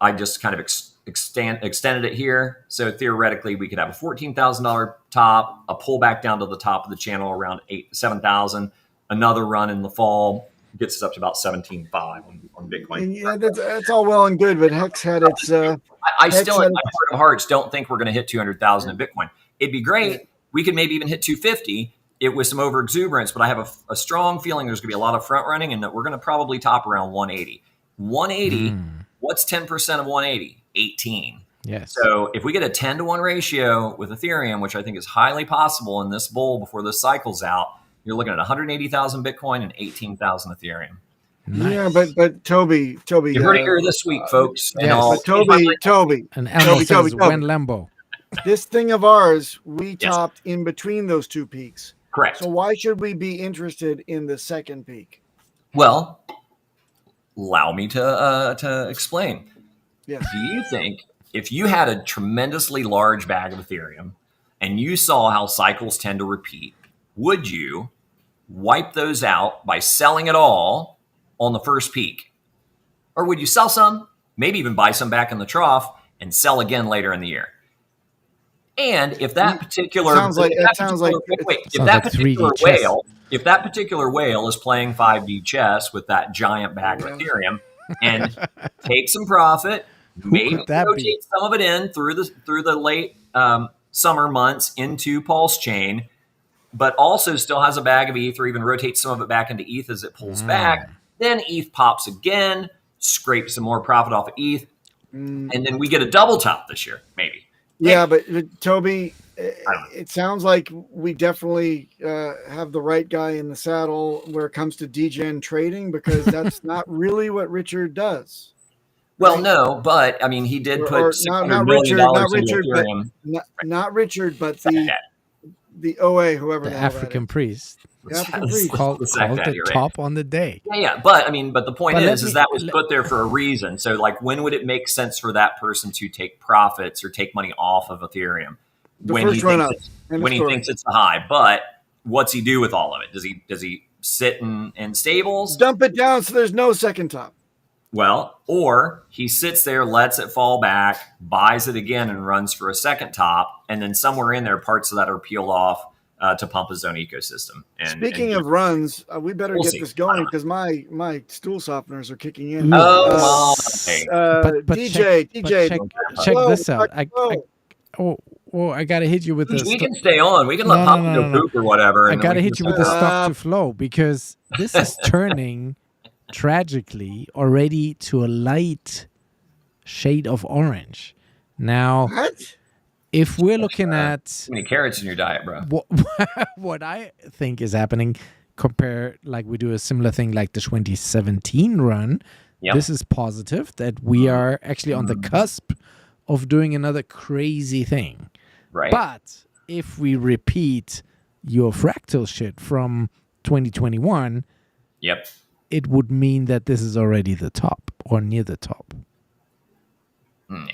I just kind of extended it here. So theoretically, we could have a $14,000 top, a pullback down to the top of the channel around 7,000. Another run in the fall gets us up to about 17.5 on Bitcoin. And yeah, that's all well and good, but Hex had its. I still, in my heart of hearts, don't think we're going to hit 200,000 in Bitcoin. It'd be great. We could maybe even hit 250 with some over exuberance, but I have a strong feeling there's going to be a lot of front running and that we're going to probably top around 180. 180. What's 10% of 180? 18. Yes. So if we get a 10-to-1 ratio with Ethereum, which I think is highly possible in this bull before this cycle's out, you're looking at 180,000 Bitcoin and 18,000 Ethereum. Nice. Yeah, but Toby, you heard it here this week, folks. But Toby, and Elmo says when Lambo. This thing of ours, we topped in between those two peaks. Correct. So why should we be interested in the second peak? Well, allow me to explain. Yes. Do you think if you had a tremendously large bag of Ethereum and you saw how cycles tend to repeat, would you wipe those out by selling it all on the first peak? Or would you sell some, maybe even buy some back in the trough and sell again later in the year? And if that particular if that particular whale is playing 5D chess with that giant bag of Ethereum and take some profit, maybe rotate some of it in through the late summer months into Pulsechain, but also still has a bag of ETH, or even rotates some of it back into ETH as it pulls back. Then ETH pops again, scrapes some more profit off of ETH, and then we get a double top this year, maybe. Yeah, but Toby, it sounds like we definitely have the right guy in the saddle where it comes to degen trading, because that's not really what Richard does. Well, right? No, but I mean, he did put $600 million into Ethereum. Not Richard, but the OA, whoever the African priest. Called the top on the day. Yeah. But the point is that was put there for a reason. So like, when would it make sense for that person to take profits or take money off of Ethereum? When he thinks it's the high. But what's he do with all of it? Does he sit in stables? Dump it down so there's no second top. Well, or he sits there, lets it fall back, buys it again, and runs for a second top, and then somewhere in there, parts of that are peeled off to pump his own ecosystem. Speaking of runs, we better get this going, because my stool softeners are kicking in. DJ, check this out. I gotta hit you with this. We can stay on. We can let Pop go poop or whatever. I gotta hit you with the stock to flow, because this is turning tragically already to a light shade of orange. Now, if we're looking at too many carrots in your diet, bro. What I think is happening, compare, like we do a similar thing like the 2017 run, this is positive that we are actually on the cusp of doing another crazy thing. Right. But if we repeat your fractal shit from 2021, it would mean that this is already the top or near the top. Nah.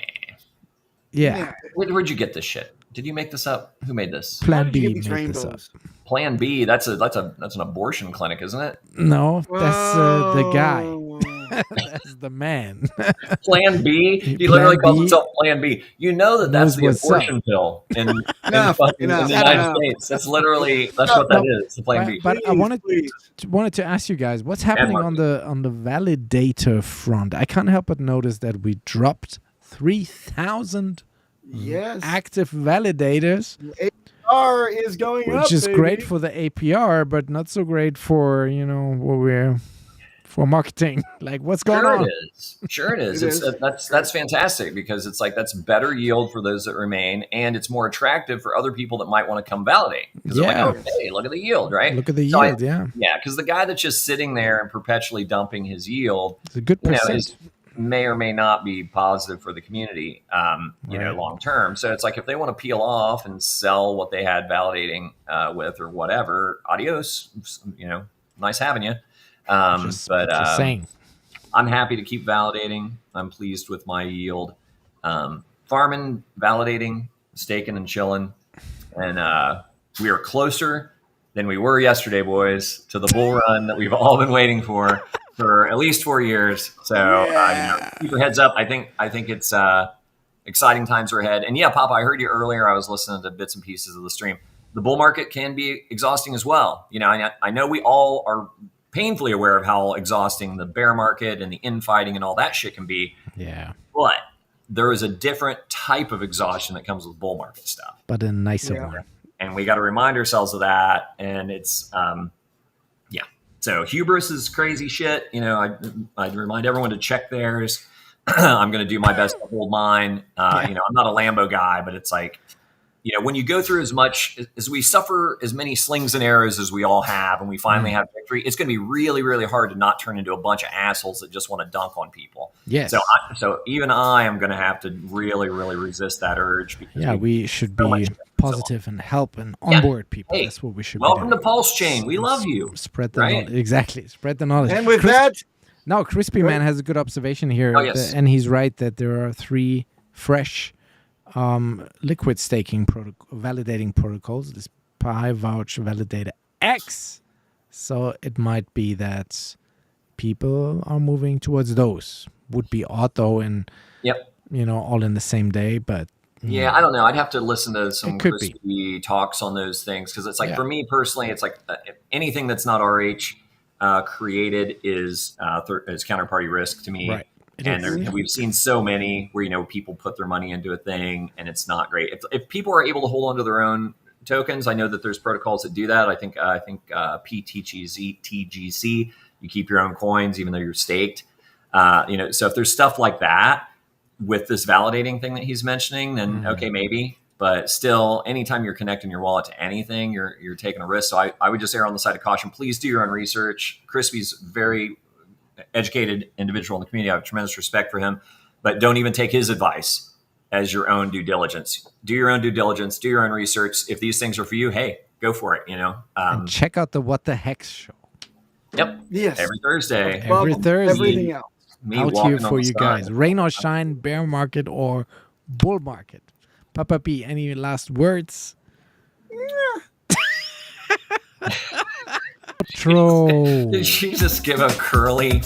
Yeah. Where'd you get this shit? Did you make this up? Who made this? Plan B made this up. Plan B. That's an abortion clinic, isn't it? No, that's the guy. That's the man. Plan B. He literally calls himself Plan B. You know that's the abortion pill in the United States. That's literally what that is. The Plan B. But I wanted to ask you guys, what's happening on the validator front? I can't help but notice that we dropped 3,000 active validators. APR is going up, which is baby. great for the APR, but not so great for what we're for marketing. Like, what's going on? Sure it is. That's fantastic, because it's like that's better yield for those that remain, and it's more attractive for other people that might want to come validate. Because they're like, okay, look at the yield, right? Look at the yield, yeah, because the guy that's just sitting there and perpetually dumping his yield, it's a good percent. May or may not be positive for the community, long term. So it's like if they want to peel off and sell what they had validating with or whatever, adios. Nice having you. Just saying. I'm happy to keep validating. I'm pleased with my yield. Farming, validating, staking, and chilling, and we are closer than we were yesterday, boys, to the bull run that we've all been waiting for at least 4 years. So keep your heads up. I think it's exciting times are ahead. And Papa, I heard you earlier. I was listening to bits and pieces of the stream. The bull market can be exhausting as well. I know we all are painfully aware of how exhausting the bear market and the infighting and all that shit can be. Yeah. But there is a different type of exhaustion that comes with bull market stuff. But a nicer one. And we got to remind ourselves of that. And it's, So hubris is crazy shit. I'd remind everyone to check theirs. I'm going to do my best to hold mine. I'm not a Lambo guy, but it's like, when you go through as much as we suffer as many slings and arrows as we all have, and we finally have victory, it's going to be really, really hard to not turn into a bunch of assholes that just want to dunk on people. Yes. So even I am going to have to really, really resist that urge. Because we should be positive and help and onboard people. Hey, that's what we should welcome be to Pulsechain. We love you. Spread the knowledge. Exactly. Spread the knowledge. And with that... No, Crispy Man has a good observation here. Oh, yes. And he's right that there are 3 fresh liquid staking validating protocols. This Pi Vouch Validator X. So it might be that people are moving towards those. Would be odd though, and all in the same day, but I don't know. I'd have to listen to some crispy talks on those things, because it's like for me personally, it's like anything that's not RH created is counterparty risk to me. Right. We've seen so many where people put their money into a thing and it's not great. If people are able to hold on to their own tokens, I know that there's protocols that do that. I think PTGC, you keep your own coins even though you're staked. So if there's stuff like that with this validating thing that he's mentioning, then okay, maybe. But still, anytime you're connecting your wallet to anything, you're taking a risk. So I would just err on the side of caution. Please do your own research. Crispy's very educated individual in the community. I have tremendous respect for him, but don't even take his advice as your own due diligence. Do your own due diligence, do your own research. If these things are for you, hey, go for it, and check out the What the Hex show. Yep. Yes. Every Thursday. Every Thursday. Everything else. Out here for you guys. Rain or shine, bear market or bull market. Papa P, any last words? Did she just give a curly?